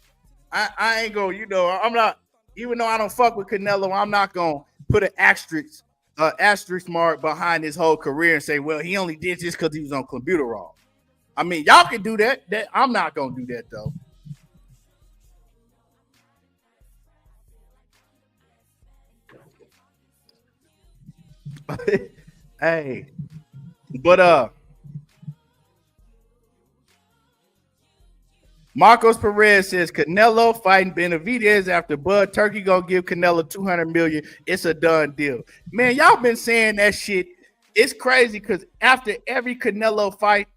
I ain't gonna, I'm not, even though I don't fuck with Canelo, I'm not gonna put an asterisk mark behind his whole career and say, well, he only did this because he was on clenbuterol. I mean, y'all can do that. I'm not gonna do that though. Hey, but Marcos Perez says Canelo fighting Benavidez after Bud Turkey gonna give Canelo $200 million. It's a done deal, man. Y'all been saying that shit. It's crazy because after every Canelo fight,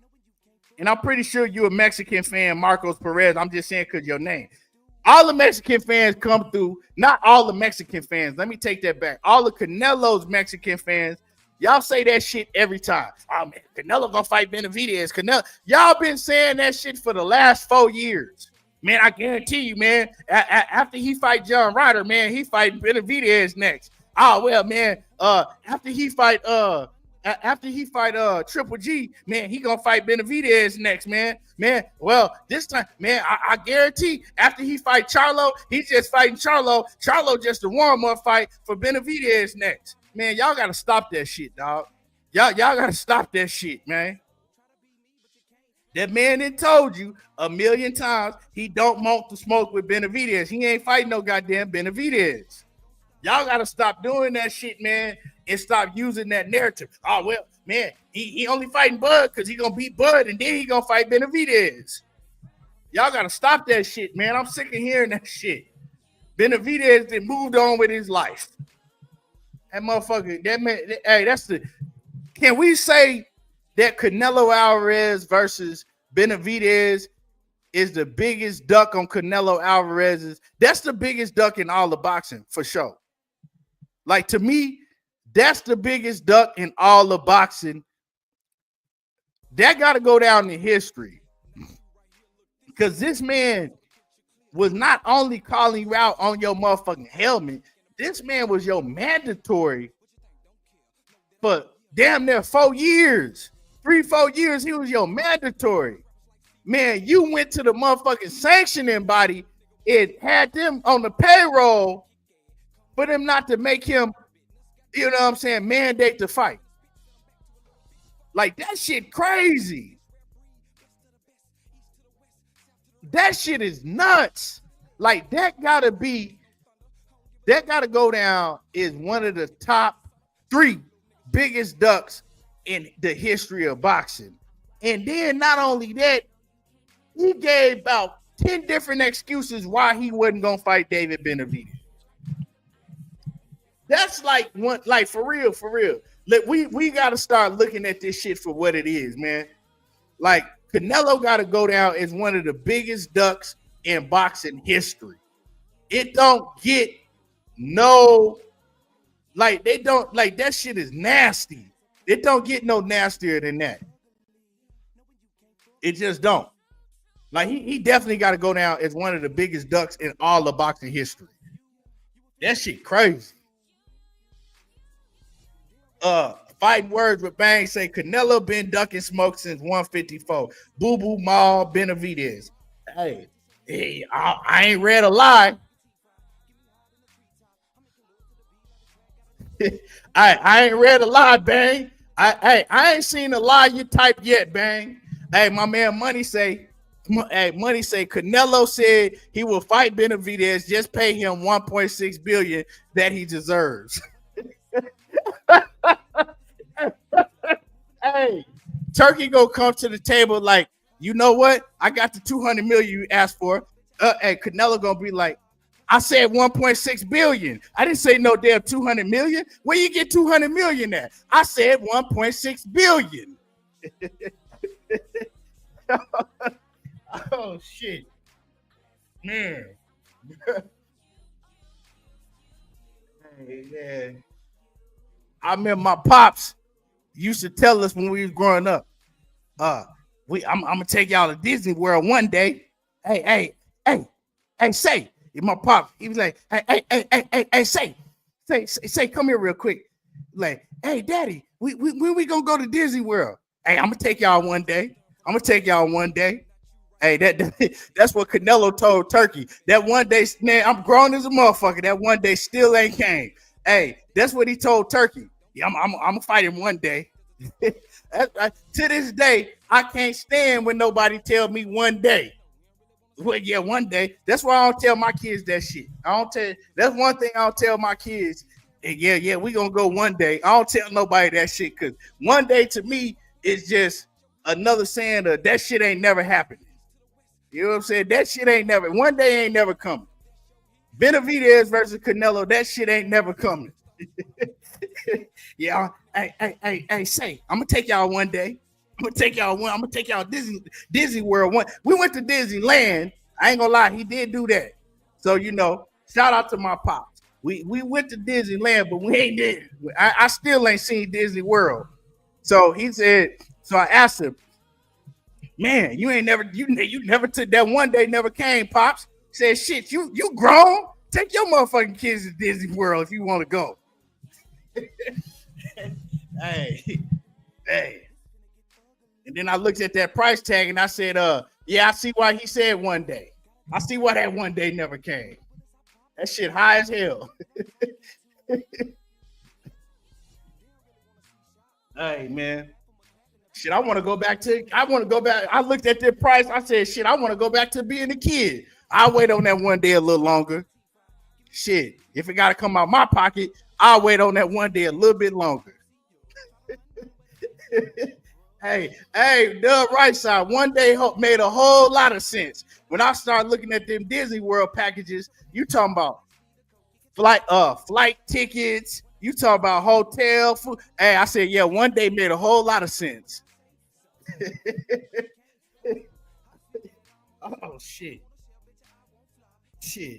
and I'm pretty sure you're a Mexican fan, Marcos Perez. I'm just saying because your name. All the Mexican fans come through. Not all the Mexican fans. Let me take that back. All the Canelo's Mexican fans, y'all say that shit every time. Oh, man, Canelo gonna fight Benavidez. Canelo. Y'all been saying that shit for the last 4 years. Man, I guarantee you, man, after he fight John Ryder, man, he fight Benavidez next. Oh, well, man, after he fight after he fight Triple G, man, he gonna fight Benavidez next, man. Well, this time, man, I guarantee after he fight Charlo, he's just fighting Charlo. Charlo just a warm-up fight for Benavidez next. Man, y'all gotta stop that shit, dog. Y'all gotta stop that shit, man. That man that told you a million times he don't want to smoke with Benavidez. He ain't fighting no goddamn Benavidez. Y'all gotta stop doing that shit, man, and stop using that narrative. Oh, well, man, he only fighting Bud because he gonna beat Bud and then he gonna fight Benavidez. Y'all gotta stop that shit, man. I'm sick of hearing that shit. Benavidez then moved on with his life. That motherfucker, that man, hey, that's the. Can we say that Canelo Alvarez versus Benavidez is the biggest duck on Canelo Alvarez's? That's the biggest duck in all of boxing, for sure. Like, to me, that's the biggest duck in all of boxing. That got to go down in history. Because this man was not only calling you out on your motherfucking helmet, this man was your mandatory for damn near 4 years. 3-4 years, he was your mandatory. Man, you went to the motherfucking sanctioning body and had them on the payroll for them not to make him, you know what I'm saying, mandate to fight. Like, that shit crazy. That shit is nuts. Like, that gotta go down as one of the top 3 biggest ducks in the history of boxing. And then not only that, he gave about 10 different excuses why he wasn't gonna fight David Benavidez. That's like one, like for real. Like, we gotta start looking at this shit for what it is, man. Like, Canelo gotta go down as one of the biggest ducks in boxing history. It don't get no, like, they don't, like, that shit is nasty. It don't get no nastier than that. It just don't. Like, he definitely got to go down as one of the biggest ducks in all of boxing history. That shit crazy. Fighting Words with Bang say Canelo been ducking smoke since 154. Boo Boo Maul Benavidez. Hey, I ain't read a lie. I ain't read a lie, Bang. I ain't seen a lie you typed yet, Bang. Hey, my man Money say Canelo said he will fight Benavidez, just pay him 1.6 billion that he deserves. Hey, Turkey gonna come to the table like, you know what? I got the 200 million you asked for. Hey, Canelo gonna be like, I said 1.6 billion. I didn't say no damn 200 million. Where you get 200 million at? I said 1.6 billion. Oh shit, man. Hey, man. I remember my pops used to tell us when we was growing up, I'm gonna take y'all to Disney World one day. Hey, say. My pop, he was like, hey, say, come here real quick. Like, hey, Daddy, when we gonna go to Disney World? Hey, I'm gonna take y'all one day. Hey, that's what Canelo told Turkey. That one day, man, I'm grown as a motherfucker. That one day still ain't came. Hey, that's what he told Turkey. Yeah, I'm gonna fight him one day. To this day, I can't stand when nobody tell me one day. Well, yeah, one day. That's why I don't tell my kids that shit. That's one thing I don't tell my kids. Yeah, we gonna go one day. I don't tell nobody that shit because one day to me is just another saying that shit ain't never happening. You know what I'm saying? That shit ain't never. One day ain't never coming. Benavidez versus Canelo, that shit ain't never coming. Yeah, hey, say, I'm gonna take y'all one day. I'm gonna take y'all Disney World one. We went to Disneyland. I ain't gonna lie, he did do that. So, you know, shout out to my pops. We went to Disneyland, but we ain't there. I still ain't seen Disney World. So he said, so I asked him, man, you never took that one day, never came, Pops. He said, shit, you grown? Take your motherfucking kids to Disney World if you want to go. Hey. And then I looked at that price tag and I said, yeah, I see why he said one day. I see why that one day never came. That shit high as hell. Hey, man. Shit, I want to go back. I looked at that price. I said, shit, I want to go back to being a kid. I'll wait on that one day a little longer. Shit, if it got to come out my pocket, I'll wait on that one day a little bit longer. Hey, the right side, one day made a whole lot of sense. When I started looking at them Disney World packages, you talking about flight tickets, you talking about hotel food. Hey, I said, yeah, one day made a whole lot of sense. Oh, shit,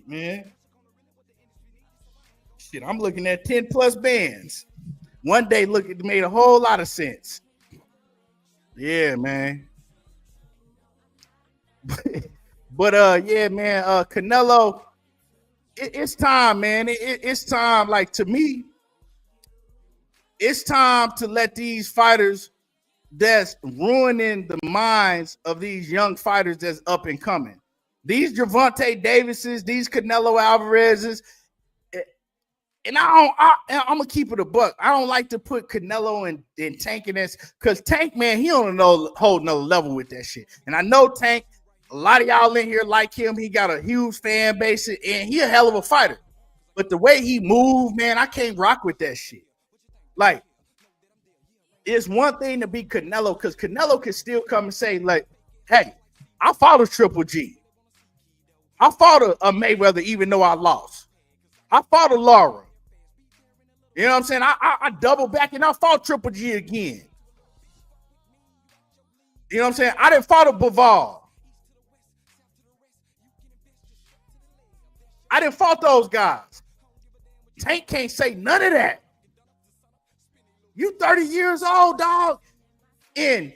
man. Shit, I'm looking at 10 plus bands. One day, look, it made a whole lot of sense. Yeah, man. But yeah, man. Canelo, it's time, man. It's time. Like, to me, it's time to let these fighters that's ruining the minds of these young fighters that's up and coming. These Gervonta Davises, these Canelo Alvarezes. And I'm gonna keep it a buck. I don't like to put Canelo and Tank in this, because Tank, man, he on a whole nother level with that shit. And I know Tank, a lot of y'all in here like him. He got a huge fan base, and he a hell of a fighter. But the way he moved, man, I can't rock with that shit. Like, it's one thing to be Canelo, because Canelo can still come and say, like, hey, I fought a Triple G. I fought a Mayweather even though I lost. I fought a Lara. You know what I'm saying? I double back and I fought Triple G again. You know what I'm saying? I didn't fight a Bivol. I didn't fight those guys. Tank can't say none of that. You 30 years old, dog, and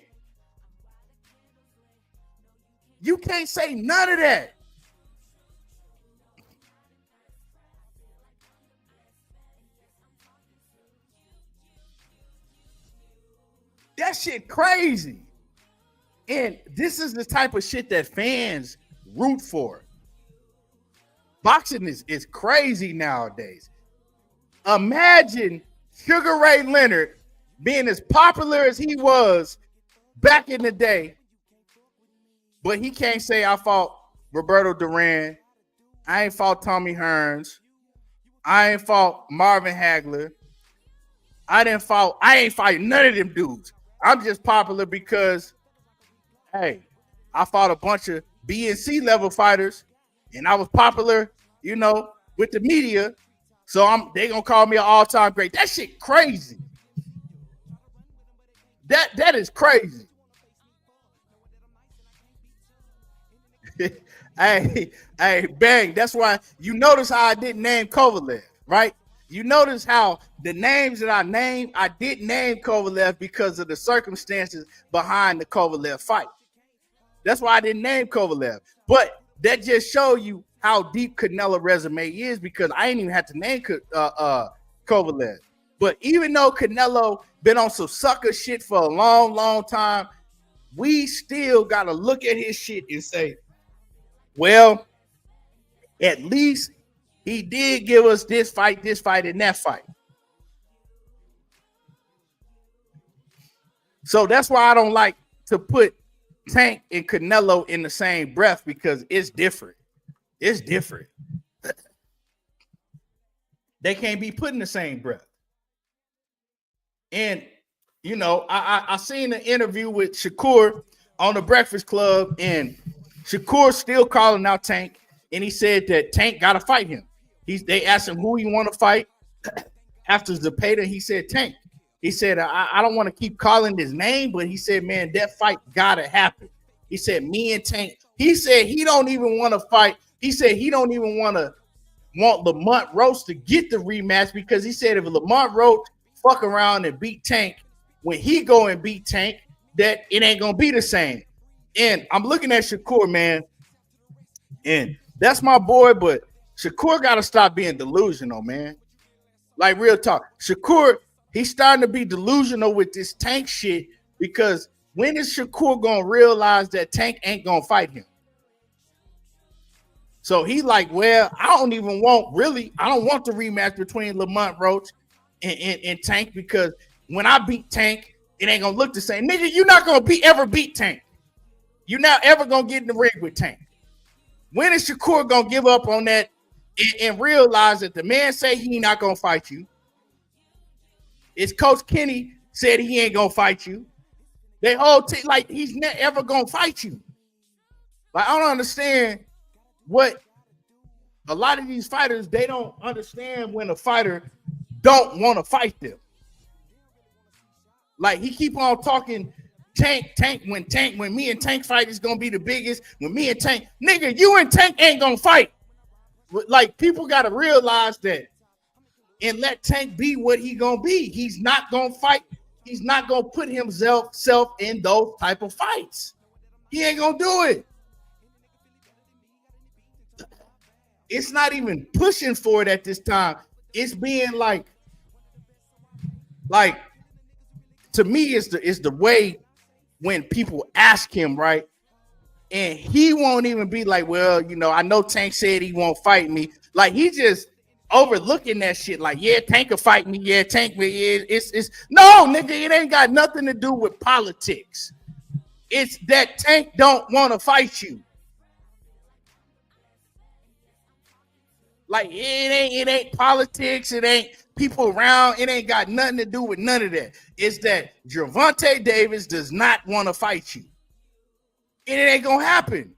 you can't say none of that. That shit crazy. And this is the type of shit that fans root for. Boxing is crazy nowadays. Imagine Sugar Ray Leonard being as popular as he was back in the day, but he can't say I fought Roberto Duran. I ain't fought Tommy Hearns. I ain't fought Marvin Hagler. I ain't fight none of them dudes. I'm just popular because, hey, I fought a bunch of B and C level fighters, and I was popular, you know, with the media. So they gonna call me an all-time great. That shit crazy. That is crazy. Hey, bang. That's why you notice how I didn't name Kovalev, right? You notice how the names that I named, I didn't name Kovalev because of the circumstances behind the Kovalev fight. That's why I didn't name Kovalev. But that just show you how deep Canelo resume is, because I ain't even have to name Kovalev. But even though Canelo been on some sucker shit for a long, long time, we still got to look at his shit and say, well, at least he did give us this fight, and that fight. So that's why I don't like to put Tank and Canelo in the same breath, because it's different. It's different. They can't be put in the same breath. And, you know, I seen an interview with Shakur on the Breakfast Club, and Shakur still calling out Tank, and he said that Tank got to fight him. They asked him who he want to fight after Zepeda. He said Tank. He said, I don't want to keep calling his name, but he said, man, that fight got to happen. He said, me and Tank. He said he don't even want to fight. He said he don't even want Lamont Roach to get the rematch, because he said if Lamont Roach fuck around and beat Tank, when he go and beat Tank, that it ain't going to be the same. And I'm looking at Shakur, man, and that's my boy, but Shakur got to stop being delusional, man. Like, real talk. Shakur, He's starting to be delusional with this Tank shit because when is Shakur gonna realize that Tank ain't gonna fight him? So he like, well, I don't want the rematch between Lamont Roach and Tank because when I beat Tank, it ain't gonna look the same. Nigga, you're not gonna ever beat Tank. You're not ever gonna get in the ring with Tank. When is Shakur gonna give up on that and realize that the man say he not gonna fight you? It's Coach Kenny said he ain't gonna fight you. They whole team like he's never ever gonna fight you. Like I don't understand what a lot of these fighters, they don't understand when a fighter don't want to fight them. Like he keep on talking Tank, when me and Tank fight is gonna be the biggest. When me and Tank, nigga, you and Tank ain't gonna fight. Like people gotta realize that and let Tank be what he gonna be. He's not gonna fight. He's not gonna put himself in those type of fights. He ain't gonna do it. It's not even pushing for it at this time. It's being like to me, it's the way when people ask him, right? And he won't even be like, well, you know, I know Tank said he won't fight me. Like he just overlooking that shit. Like, yeah, Tank will fight me. Yeah, Tank will. It's no, nigga. It ain't got nothing to do with politics. It's that Tank don't want to fight you. Like it ain't politics. It ain't people around. It ain't got nothing to do with none of that. It's that Gervonta Davis does not want to fight you. And it ain't gonna happen.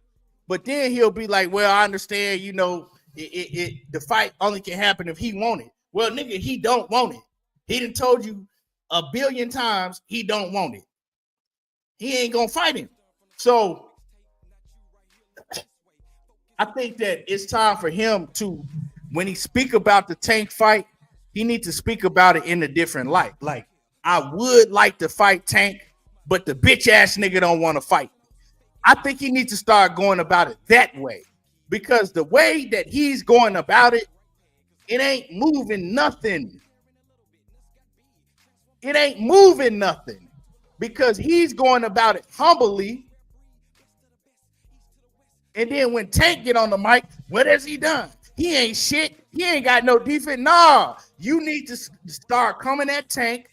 But then he'll be like, well, I understand, you know, the fight only can happen if he want it. Well, nigga, he don't want it. He done told you 1 billion times he don't want it. He ain't gonna fight him. So I think that it's time for him to, when he speak about the Tank fight, he needs to speak about it in a different light. Like, I would like to fight Tank, but the bitch ass nigga don't want to fight. I think he needs to start going about it that way, because the way that he's going about it, it ain't moving nothing. It ain't moving nothing because he's going about it humbly. And then when Tank get on the mic, what has he done? He ain't shit. He ain't got no defense. Nah, you need to start coming at Tank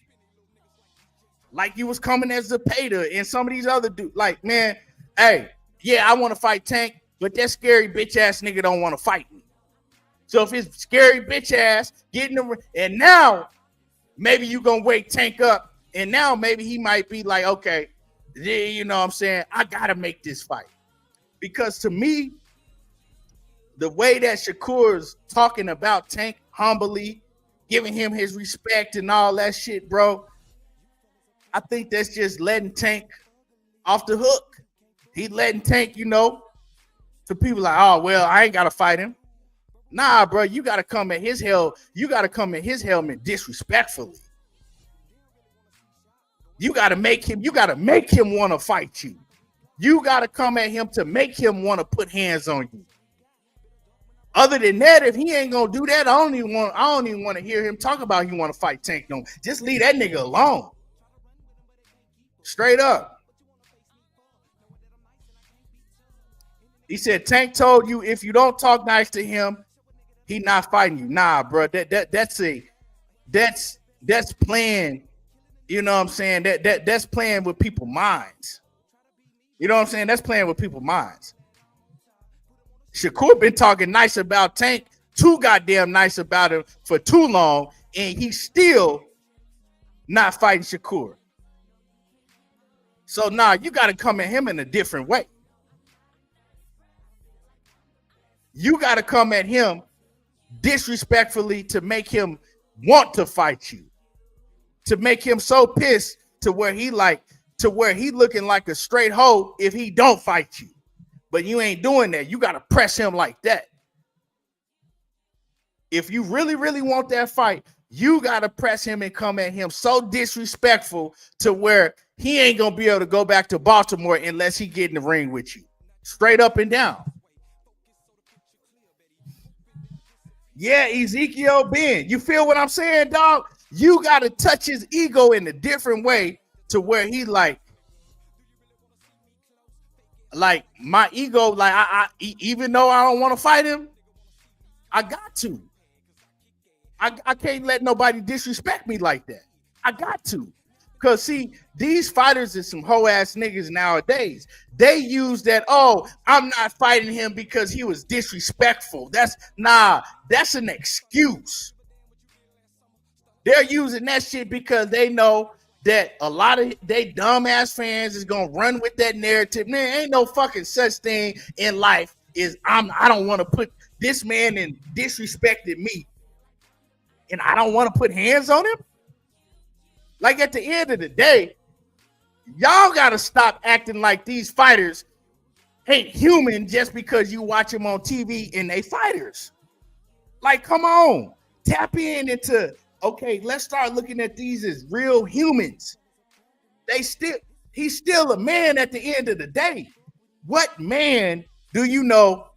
like you was coming at Zepeda and some of these other dudes. Like, man, hey, yeah, I want to fight Tank, but that scary bitch ass nigga don't want to fight me. So if it's scary bitch ass getting the, and now maybe you gonna wake Tank up, and now maybe he might be like, okay, you know what I'm saying? I gotta make this fight. Because to me, the way that Shakur's talking about Tank humbly, giving him his respect and all that shit, bro, I think that's just letting Tank off the hook. He letting Tank, you know, to people like, oh, well, I ain't got to fight him. Nah, bro, you got to come at his hell. You got to come at his helmet disrespectfully. You got to make him want to fight you. You got to come at him to make him want to put hands on you. Other than that, if he ain't gonna do that, I don't even want to hear him talk about he want to fight Tank. No, just leave that nigga alone. Straight up. He said Tank told you if you don't talk nice to him, he not fighting you. Nah, bro. That's playing. You know what I'm saying? That's playing with people's minds. You know what I'm saying? That's playing with people's minds. Shakur been talking nice about Tank, too goddamn nice about him for too long, and he's still not fighting Shakur. So nah, you got to come at him in a different way. You got to come at him disrespectfully to make him want to fight you, to make him so pissed to where he looking like a straight hoe if he don't fight you. But you ain't doing that. You got to press him like that. If you really, really want that fight, you got to press him and come at him so disrespectful to where he ain't going to be able to go back to Baltimore unless he get in the ring with you. Straight up and down. Yeah, Ezekiel Ben. You feel what I'm saying, dog? You got to touch his ego in a different way to where he like my ego, like even though I don't want to fight him, I got to. I can't let nobody disrespect me like that. I got to. Because, see, these fighters are some hoe-ass niggas nowadays. They use that, oh, I'm not fighting him because he was disrespectful. That's an excuse. They're using that shit because they know that a lot of they dumbass fans is going to run with that narrative. Man, ain't no fucking such thing in life as I don't want to put this man in disrespected me. And I don't want to put hands on him. Like at the end of the day, y'all got to stop acting like these fighters ain't human just because you watch them on TV and they fighters. Like, come on, tap into, okay, let's start looking at these as real humans. He's still a man at the end of the day. What man do you know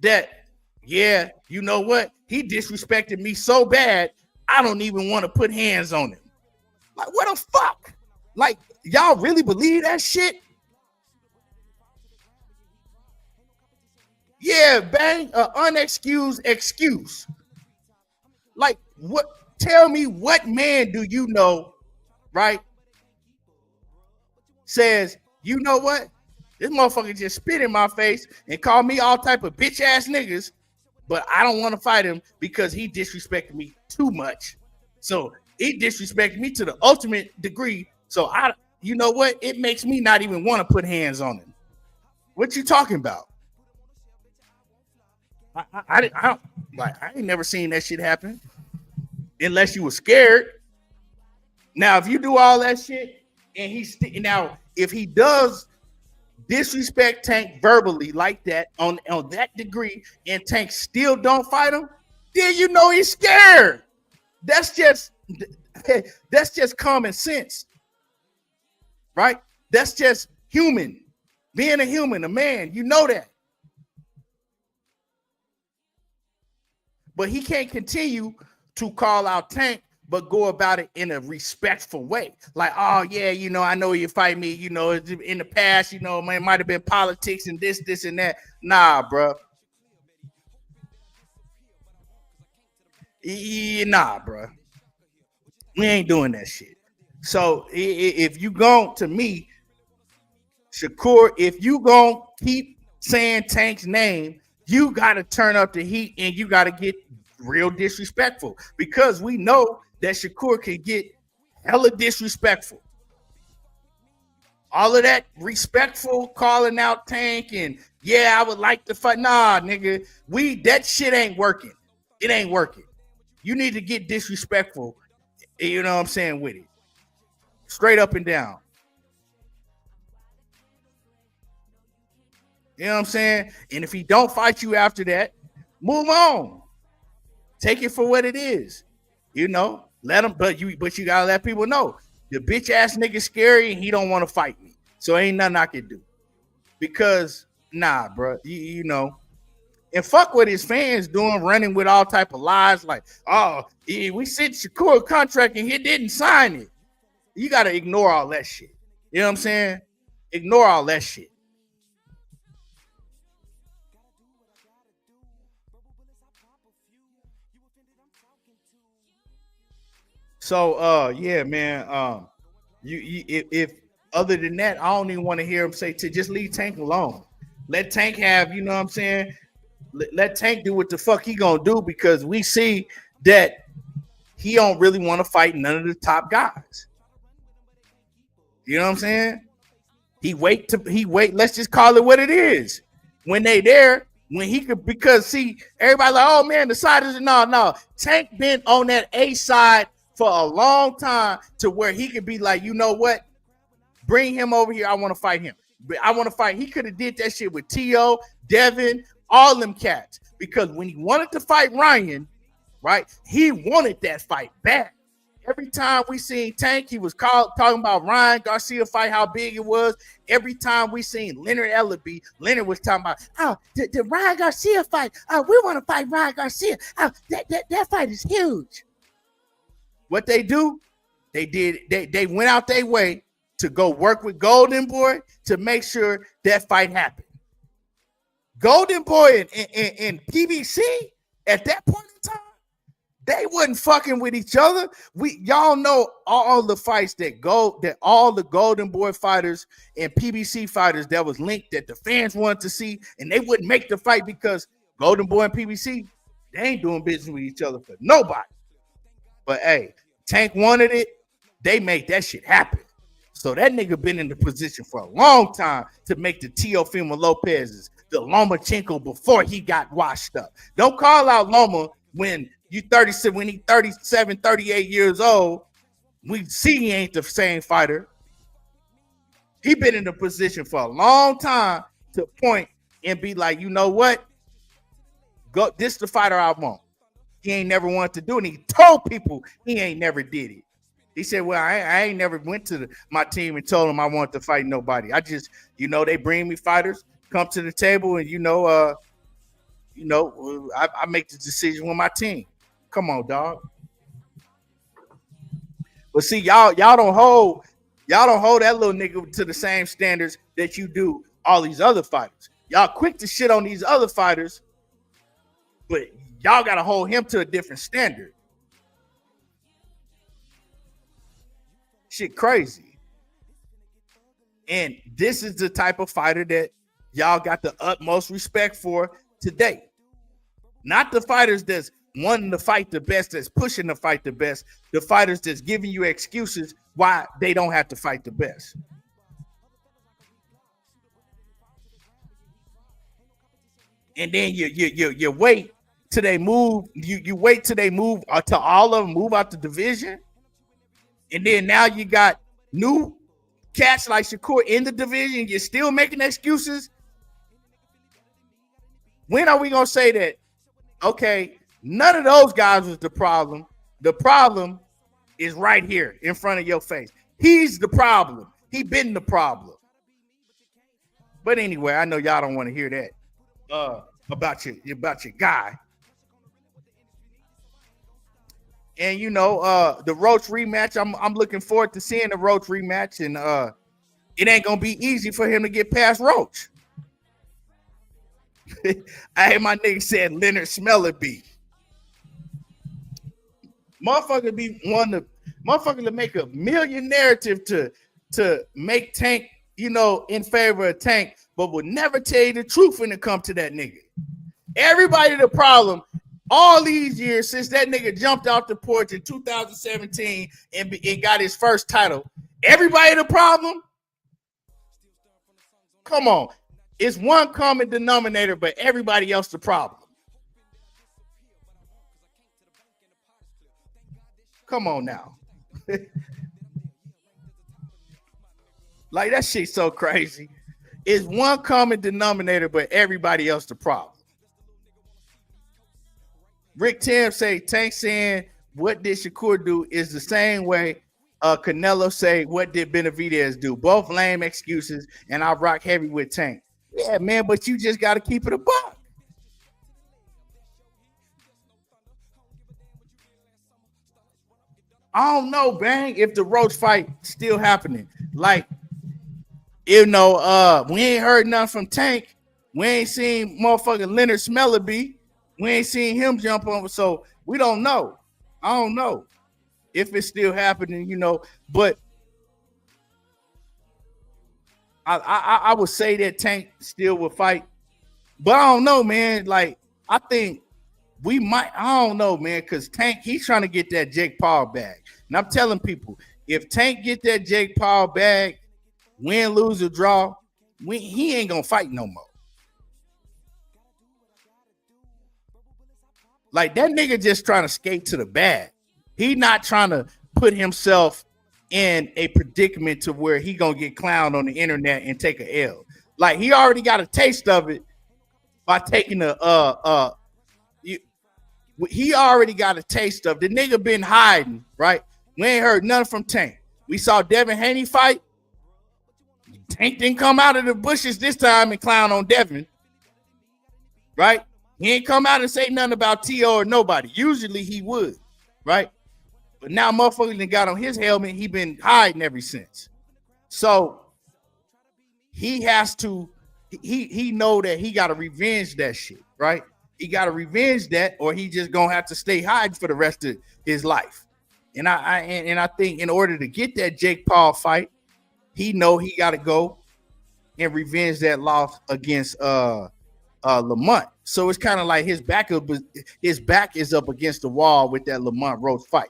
that, yeah, you know what? He disrespected me so bad, I don't even want to put hands on him. Like, what the fuck? Like, y'all really believe that shit? Yeah, bang, unexcused excuse. Like, what? Tell me what man do you know, right? Says, you know what? This motherfucker just spit in my face and called me all type of bitch ass niggas, but I don't want to fight him because he disrespected me too much. So he disrespected me to the ultimate degree. So you know what? It makes me not even want to put hands on him. What you talking about? I ain't never seen that shit happen unless you were scared. Now, if you do all that shit and now if he does disrespect Tank verbally like that on that degree and Tank still don't fight him, then you know he's scared. That's just common sense, right? That's just human. Being a human, a man, you know that. But he can't continue to call out Tank, but go about it in a respectful way. Like, oh, yeah, you know, I know you fight me, you know, in the past, you know, it might have been politics and this and that. Nah, bro. Nah, bro. We ain't doing that shit. So if you go to me, Shakur, if you gonna keep saying Tank's name, you got to turn up the heat and you got to get real disrespectful because we know that Shakur can get hella disrespectful. All of that respectful calling out Tank and yeah, I would like to fight. Nah, nigga, that shit ain't working. It ain't working. You need to get disrespectful, you know what I'm saying, with it. Straight up and down. You know what I'm saying? And if he don't fight you after that, move on. Take it for what it is. You know, let him, but you gotta let people know the bitch ass nigga scary and he don't want to fight me. So ain't nothing I can do. Because nah, bro, you know, and fuck what his fans doing, running with all type of lies like, oh, we sent Shakur a contract and he didn't sign it. You gotta ignore all that shit. You know what I'm saying? Ignore all that shit. So yeah, man. If other than that, I don't even want to hear him say to just leave Tank alone. Let Tank have, you know what I'm saying? Let Tank do what the fuck he gonna do because we see that he don't really want to fight none of the top guys. You know what I'm saying? He wait. Let's just call it what it is. When they there, when he could, because see, everybody like, oh man, the side is no. Tank been on that A side for a long time to where he could be like, you know what? Bring him over here. I want to fight him. But I want to fight. He could have did that shit with T.O., Devin, all them cats. Because when he wanted to fight Ryan, right, he wanted that fight bad. Every time we seen Tank, he was talking about Ryan Garcia fight, how big it was. Every time we seen Leonard Ellaby, Leonard was talking about, oh, the Ryan Garcia fight. Oh, we want to fight Ryan Garcia. Oh, that fight is huge. what they do, they went out their way to go work with Golden Boy to make sure that fight happened. Golden Boy and PBC at that point in time, they wasn't fucking with each other. Y'all know all the fights that all the Golden Boy fighters and PBC fighters that was linked that the fans wanted to see, and they wouldn't make the fight because Golden Boy and PBC, they ain't doing business with each other for nobody. But hey, Tank wanted it. They made that shit happen. So that nigga been in the position for a long time to make the Teofimo Lopez's, the Lomachenko before he got washed up. Don't call out Loma when he 37, 38 years old. We see he ain't the same fighter. He been in the position for a long time to point and be like, you know what? Go, this the fighter I want. He ain't never wanted to do it. And he told people he ain't never did it. He said, well, I ain't never went to my team and told them I want to fight nobody. I just, they bring me fighters, come to the table, and I make the decision with my team. Come on, dog. But see, y'all don't hold that little nigga to the same standards that you do all these other fighters. Y'all quick to shit on these other fighters, but y'all gotta hold him to a different standard. Shit crazy. And this is the type of fighter that y'all got the utmost respect for today. Not the fighters that's wanting to fight the best, that's pushing to fight the best, the fighters that's giving you excuses why they don't have to fight the best. And then you wait till they move, you wait till they move to all of them move out the division. And then now you got new cats like Shakur in the division. You're still making excuses. When are we going to say that, okay, none of those guys was the problem. The problem is right here in front of your face. He's the problem. He been the problem. But anyway, I know y'all don't want to hear that about your guy. And the Roach rematch, I'm looking forward to seeing the Roach rematch, and it ain't gonna be easy for him to get past Roach. I heard my nigga said Leonard Smellerby. Motherfucker to make a million narrative to make Tank, in favor of Tank, but will never tell you the truth when it comes to that nigga. Everybody the problem. All these years since that nigga jumped off the porch in 2017 and got his first title, everybody the problem? Come on. It's one common denominator, but everybody else the problem. Come on now. Like, that shit's so crazy. It's one common denominator, but everybody else the problem. Rick Tim say Tank saying what did Shakur do is the same way Canelo say what did Benavidez do. Both lame excuses, and I rock heavy with Tank. Yeah, man, but you just got to keep it a buck. I don't know, Bang, if the Roach fight still happening. Like, we ain't heard nothing from Tank. We ain't seen motherfucking Leonard Smellerby. We ain't seen him jump on, so we don't know. I don't know if it's still happening, but I would say that Tank still will fight. But I don't know, man. Like, I think we might, I don't know, man, because Tank, he's trying to get that Jake Paul bag. And I'm telling people, if Tank get that Jake Paul bag, win, lose, or draw, he ain't going to fight no more. Like, that nigga just trying to skate to the bag. He not trying to put himself in a predicament to where he gonna get clowned on the internet and take a L. Like, he already got a taste of it by taking he already got a taste of the nigga been hiding, right? We ain't heard nothing from Tank. We saw Devin Haney fight. Tank didn't come out of the bushes this time and clown on Devin, right? He ain't come out and say nothing about T.O. or nobody. Usually he would, right? But now motherfuckers done got on his helmet. He been hiding ever since. So he has to, he know that he got to revenge that shit, right? He got to revenge that, or he just gonna have to stay hiding for the rest of his life. And I think in order to get that Jake Paul fight, he know he got to go and revenge that loss against Lamont. So it's kind of like his back is up against the wall with that Lamont Rose fight.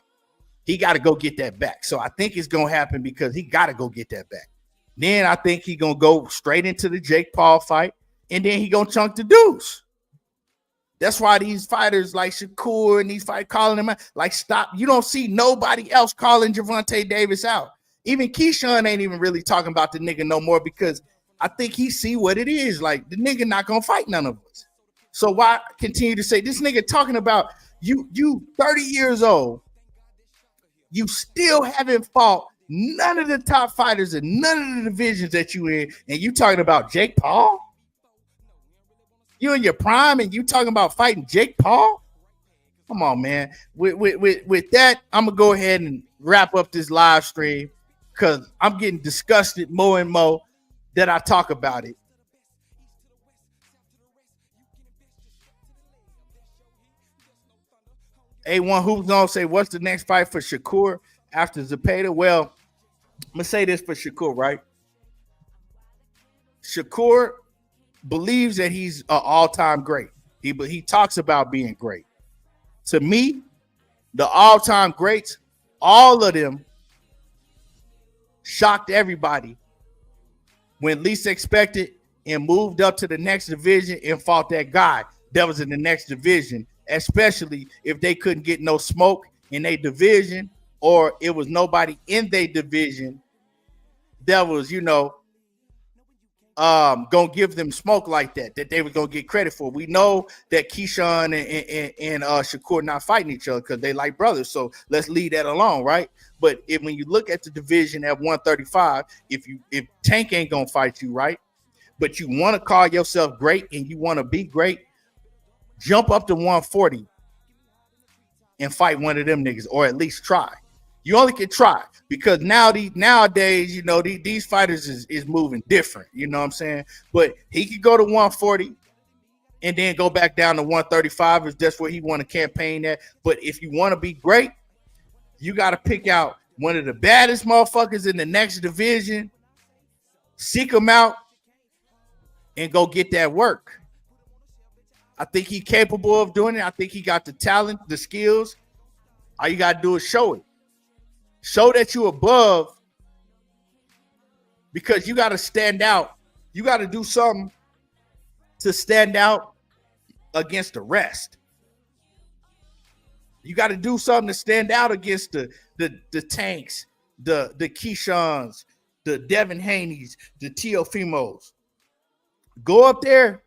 He got to go get that back. So I think it's gonna happen because he got to go get that back. Then I think he gonna go straight into the Jake Paul fight, and then he gonna chunk the deuce. That's why these fighters like Shakur and these fighters calling him out, like, stop. You don't see nobody else calling Gervonta Davis out. Even Keyshawn ain't even really talking about the nigga no more because I think he see what it is. Like, the nigga not gonna fight none of us. So why continue to say this nigga talking about you 30 years old, you still haven't fought none of the top fighters in none of the divisions that you in, and you talking about Jake Paul? You in your prime and you talking about fighting Jake Paul? Come on, man. With that, I'm gonna go ahead and wrap up this live stream because I'm getting disgusted more and more that I talk about it. A1 Hoops gonna say, what's the next fight for Shakur after Zepeda? Well, I'm gonna say this for Shakur, right? Shakur believes that he's an all-time great. He talks about being great. To me, the all-time greats, all of them shocked everybody when least expected and moved up to the next division and fought that guy that was in the next division, especially if they couldn't get no smoke in their division or it was nobody in their division that was, gonna give them smoke like that they were gonna get credit for. We know that Keyshawn and Shakur not fighting each other because they like brothers, so let's leave that alone, right? But when you look at the division at 135, if Tank ain't gonna fight you, right, but you want to call yourself great and you want to be great, jump up to 140 and fight one of them niggas, or at least try. You only can try because nowadays, these fighters is moving different. You know what I'm saying? But he could go to 140 and then go back down to 135 if that's where he want to campaign at. But if you want to be great, you got to pick out one of the baddest motherfuckers in the next division, seek them out, and go get that work. I think he's capable of doing it. I think he got the talent, the skills. All you got to do is show it. Show that you're above, because you got to stand out. You got to do something to stand out against the rest. You got to do something to stand out against the Tanks, the Keyshawns, the Devin Haneys, the Teofimos. Go up there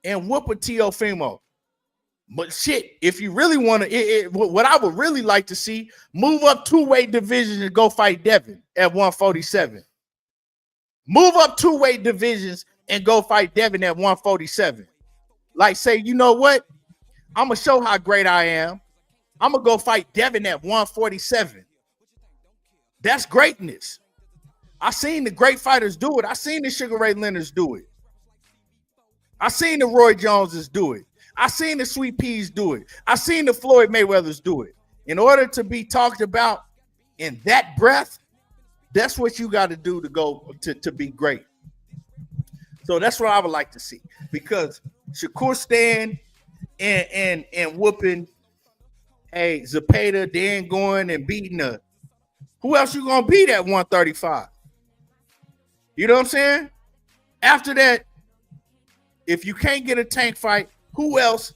and whoop a Teofimo. But shit, if you really want to, what I would really like to see, move up two-weight divisions and go fight Devin at 147. Move up two-weight divisions and go fight Devin at 147. Like, say, you know what? I'm going to show how great I am. I'm going to go fight Devin at 147. That's greatness. I seen the great fighters do it. I seen the Sugar Ray Leonards do it. I seen the Roy Joneses do it. I seen the Sweet Peas do it. I seen the Floyd Mayweathers do it. In order to be talked about in that breath, that's what you got to do to go to be great. So that's what I would like to see, because Shakur stand and whooping Zepeda, then going and beating who else you gonna beat at 135? You know what I'm saying? After that, if you can't get a Tank fight, who else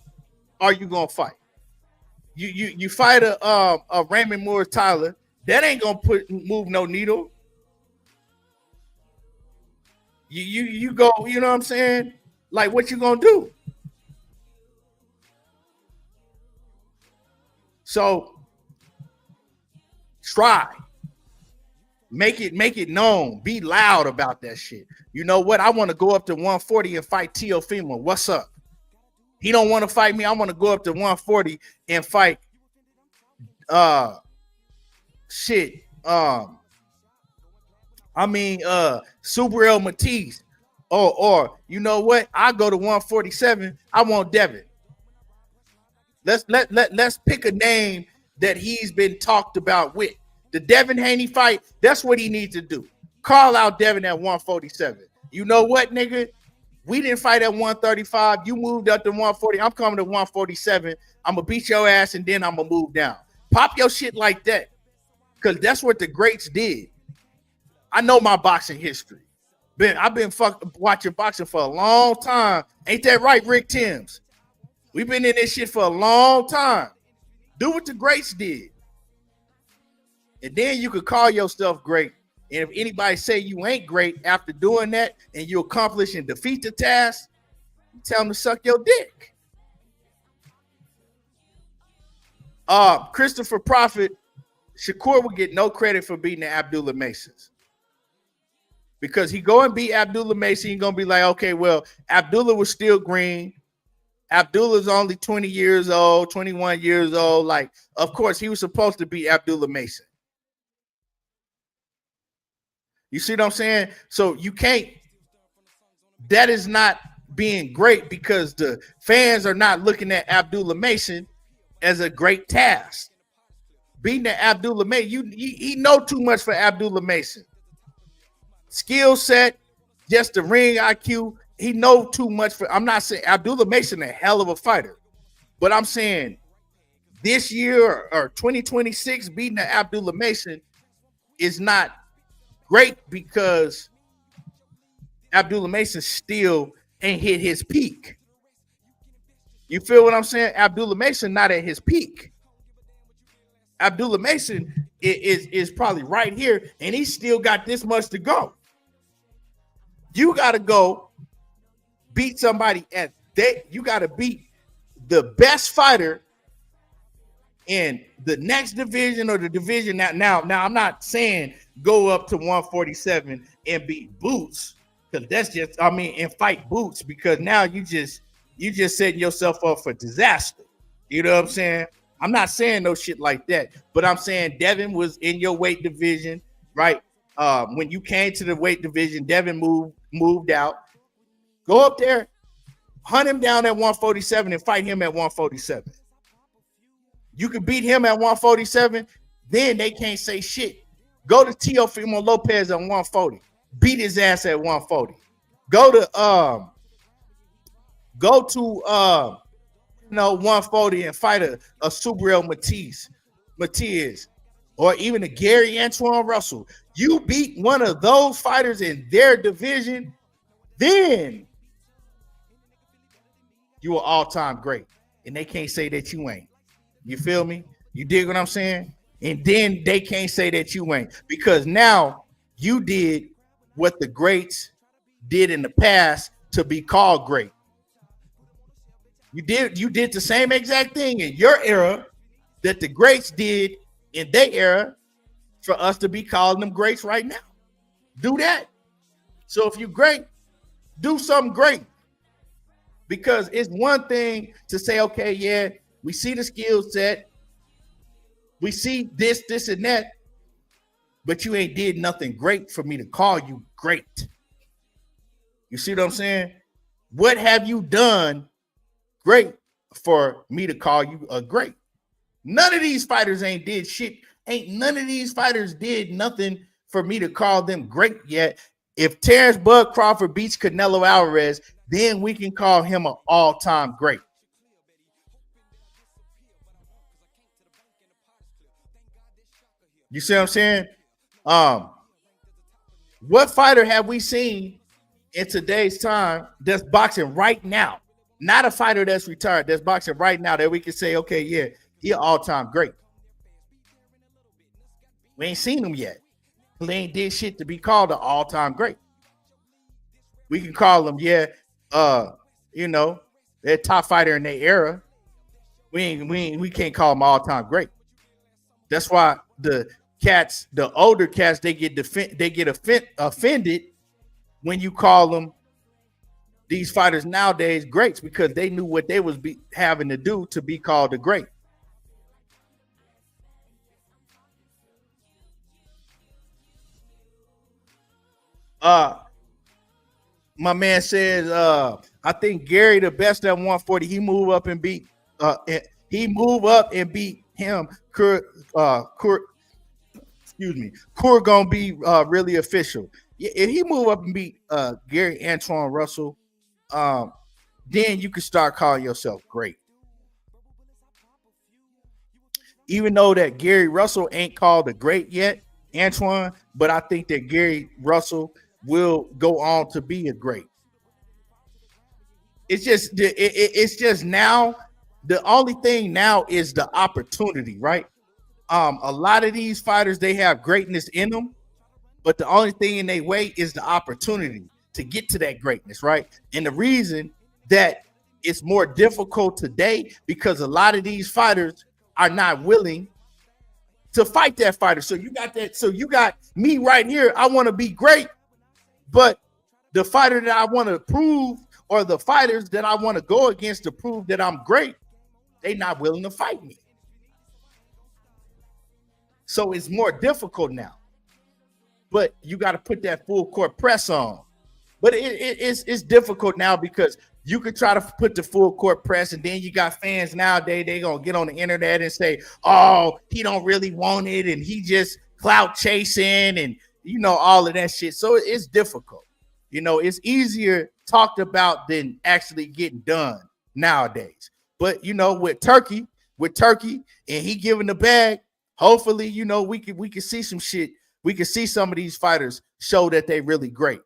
are you gonna fight? You fight a Raymond Moore Tyler. That ain't gonna move no needle. You go, you know what I'm saying? Like, what you gonna do? So try. Make it known. Be loud about that shit. You know what? I want to go up to 140 and fight Teofimo. What's up? He don't want to fight me. I want to go up to 140 and fight shit. Subriel Matisse. Or you know what? I go to 147. I want Devin. Let's pick a name that he's been talked about with. The Devin Haney fight, that's what he needs to do. Call out Devin at 147. You know what, nigga? We didn't fight at 135. You moved up to 140. I'm coming to 147. I'm going to beat your ass, and then I'm going to move down. Pop your shit like that, because that's what the greats did. I know my boxing history. I've been watching boxing for a long time. Ain't that right, Rick Timms? We've been in this shit for a long time. Do what the greats did. And then you could call yourself great. And if anybody say you ain't great after doing that and you accomplish and defeat the task, you tell them to suck your dick. Christopher Prophet, Shakur would get no credit for beating the Abdullah Masons. Because he go and beat Abdullah Mason, he's going to be like, okay, well, Abdullah was still green. Abdullah's only 20 years old, 21 years old. Like, of course, he was supposed to beat Abdullah Mason. You see what I'm saying? So you can't, that is not being great, because the fans are not looking at Abdullah Mason as a great task. Beating the Abdullah Mason, he know too much for Abdullah Mason. Skill set, just the ring IQ, he know too much for. I'm not saying Abdullah Mason a hell of a fighter, but I'm saying this year or 2026 beating the Abdullah Mason is not great, because Abdullah Mason still ain't hit his peak. You feel what I'm saying? Abdullah Mason not at his peak. Abdullah Mason is probably right here, and he still got this much to go. You got to go beat somebody you got to beat the best fighter in the next division or the division that now I'm not saying go up to 147 and beat Boots, because that's just, and fight Boots, because now you just setting yourself up for disaster. You know what I'm saying? I'm not saying no shit like that, but I'm saying Devin was in your weight division, right? When you came to the weight division, Devin moved out. Go up there, hunt him down at 147 and fight him at 147. You can beat him at 147, then they can't say shit. Go to Teofimo Lopez at 140. Beat his ass at 140. Go to 140 and fight a Subriel Matias, or even a Gary Antoine Russell. You beat one of those fighters in their division, then you are all-time great. And they can't say that you ain't. You feel me? You dig what I'm saying? And then they can't say that you ain't, because now you did what the greats did in the past to be called great. You did the same exact thing in your era that the greats did in their era for us to be calling them greats right now. Do that. So if you're great, do something great. Because it's one thing to say, okay, yeah, we see the skill set, we see this, and that, but you ain't did nothing great for me to call you great. You see what I'm saying? What have you done great for me to call you a great? None of these fighters ain't did shit. Ain't none of these fighters did nothing for me to call them great yet. If Terence Bud Crawford beats Canelo Alvarez, then we can call him an all-time great. You see what I'm saying? What fighter have we seen in today's time that's boxing right now? Not a fighter that's retired, that's boxing right now that we can say, okay, yeah, he an all-time great. We ain't seen him yet. They ain't did shit to be called an all-time great. We can call them, they're a top fighter in their era. We can't call them all-time great. That's why the older cats, they get offended when you call them, these fighters nowadays, greats, because they knew what they was having to do to be called a great. Uh, my man says, I think Gary the best at 140. He move up and beat. He move up and beat him. Excuse me. Kur gonna be really official. If he move up and beat Gary Antoine Russell, then you can start calling yourself great. Even though that Gary Russell ain't called a great yet, Antoine, but I think that Gary Russell will go on to be a great. It's just now, the only thing now is the opportunity, right? A lot of these fighters, they have greatness in them, but the only thing in their way is the opportunity to get to that greatness, right? And the reason that it's more difficult today because a lot of these fighters are not willing to fight that fighter. So you got that. So you got me right here. I want to be great, but the fighter that I want to prove, or the fighters that I want to go against to prove that I'm great, they not willing to fight me. So it's more difficult now. But you got to put that full court press on. But it's difficult now because you could try to put the full court press, and then you got fans nowadays, they going to get on the internet and say, oh, he don't really want it, and he just clout chasing, and, you know, all of that shit. So it's difficult. You know, it's easier talked about than actually getting done nowadays. But, you know, with Turkey, and he giving the bag, hopefully, you know, we can see some shit. We can see some of these fighters show that they really great.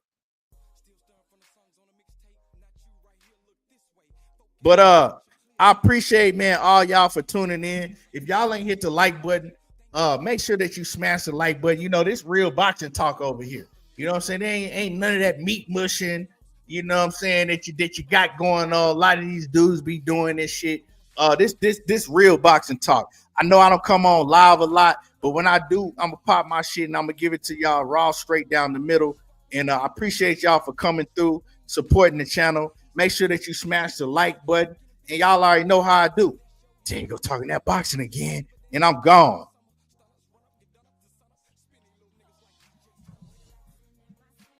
But I appreciate, man, all y'all for tuning in. If y'all ain't hit the like button, make sure that you smash the like button. You know, this real boxing talk over here. You know what I'm saying? There ain't none of that meat mushing, you know what I'm saying, that you got going on. A lot of these dudes be doing this shit. This real boxing talk. I know I don't come on live a lot, but when I do, I'm gonna pop my shit and I'm gonna give it to y'all raw, straight down the middle. And I appreciate y'all for coming through, supporting the channel. Make sure that you smash the like button. And y'all already know how I do. Tango talking that boxing again, and I'm gone.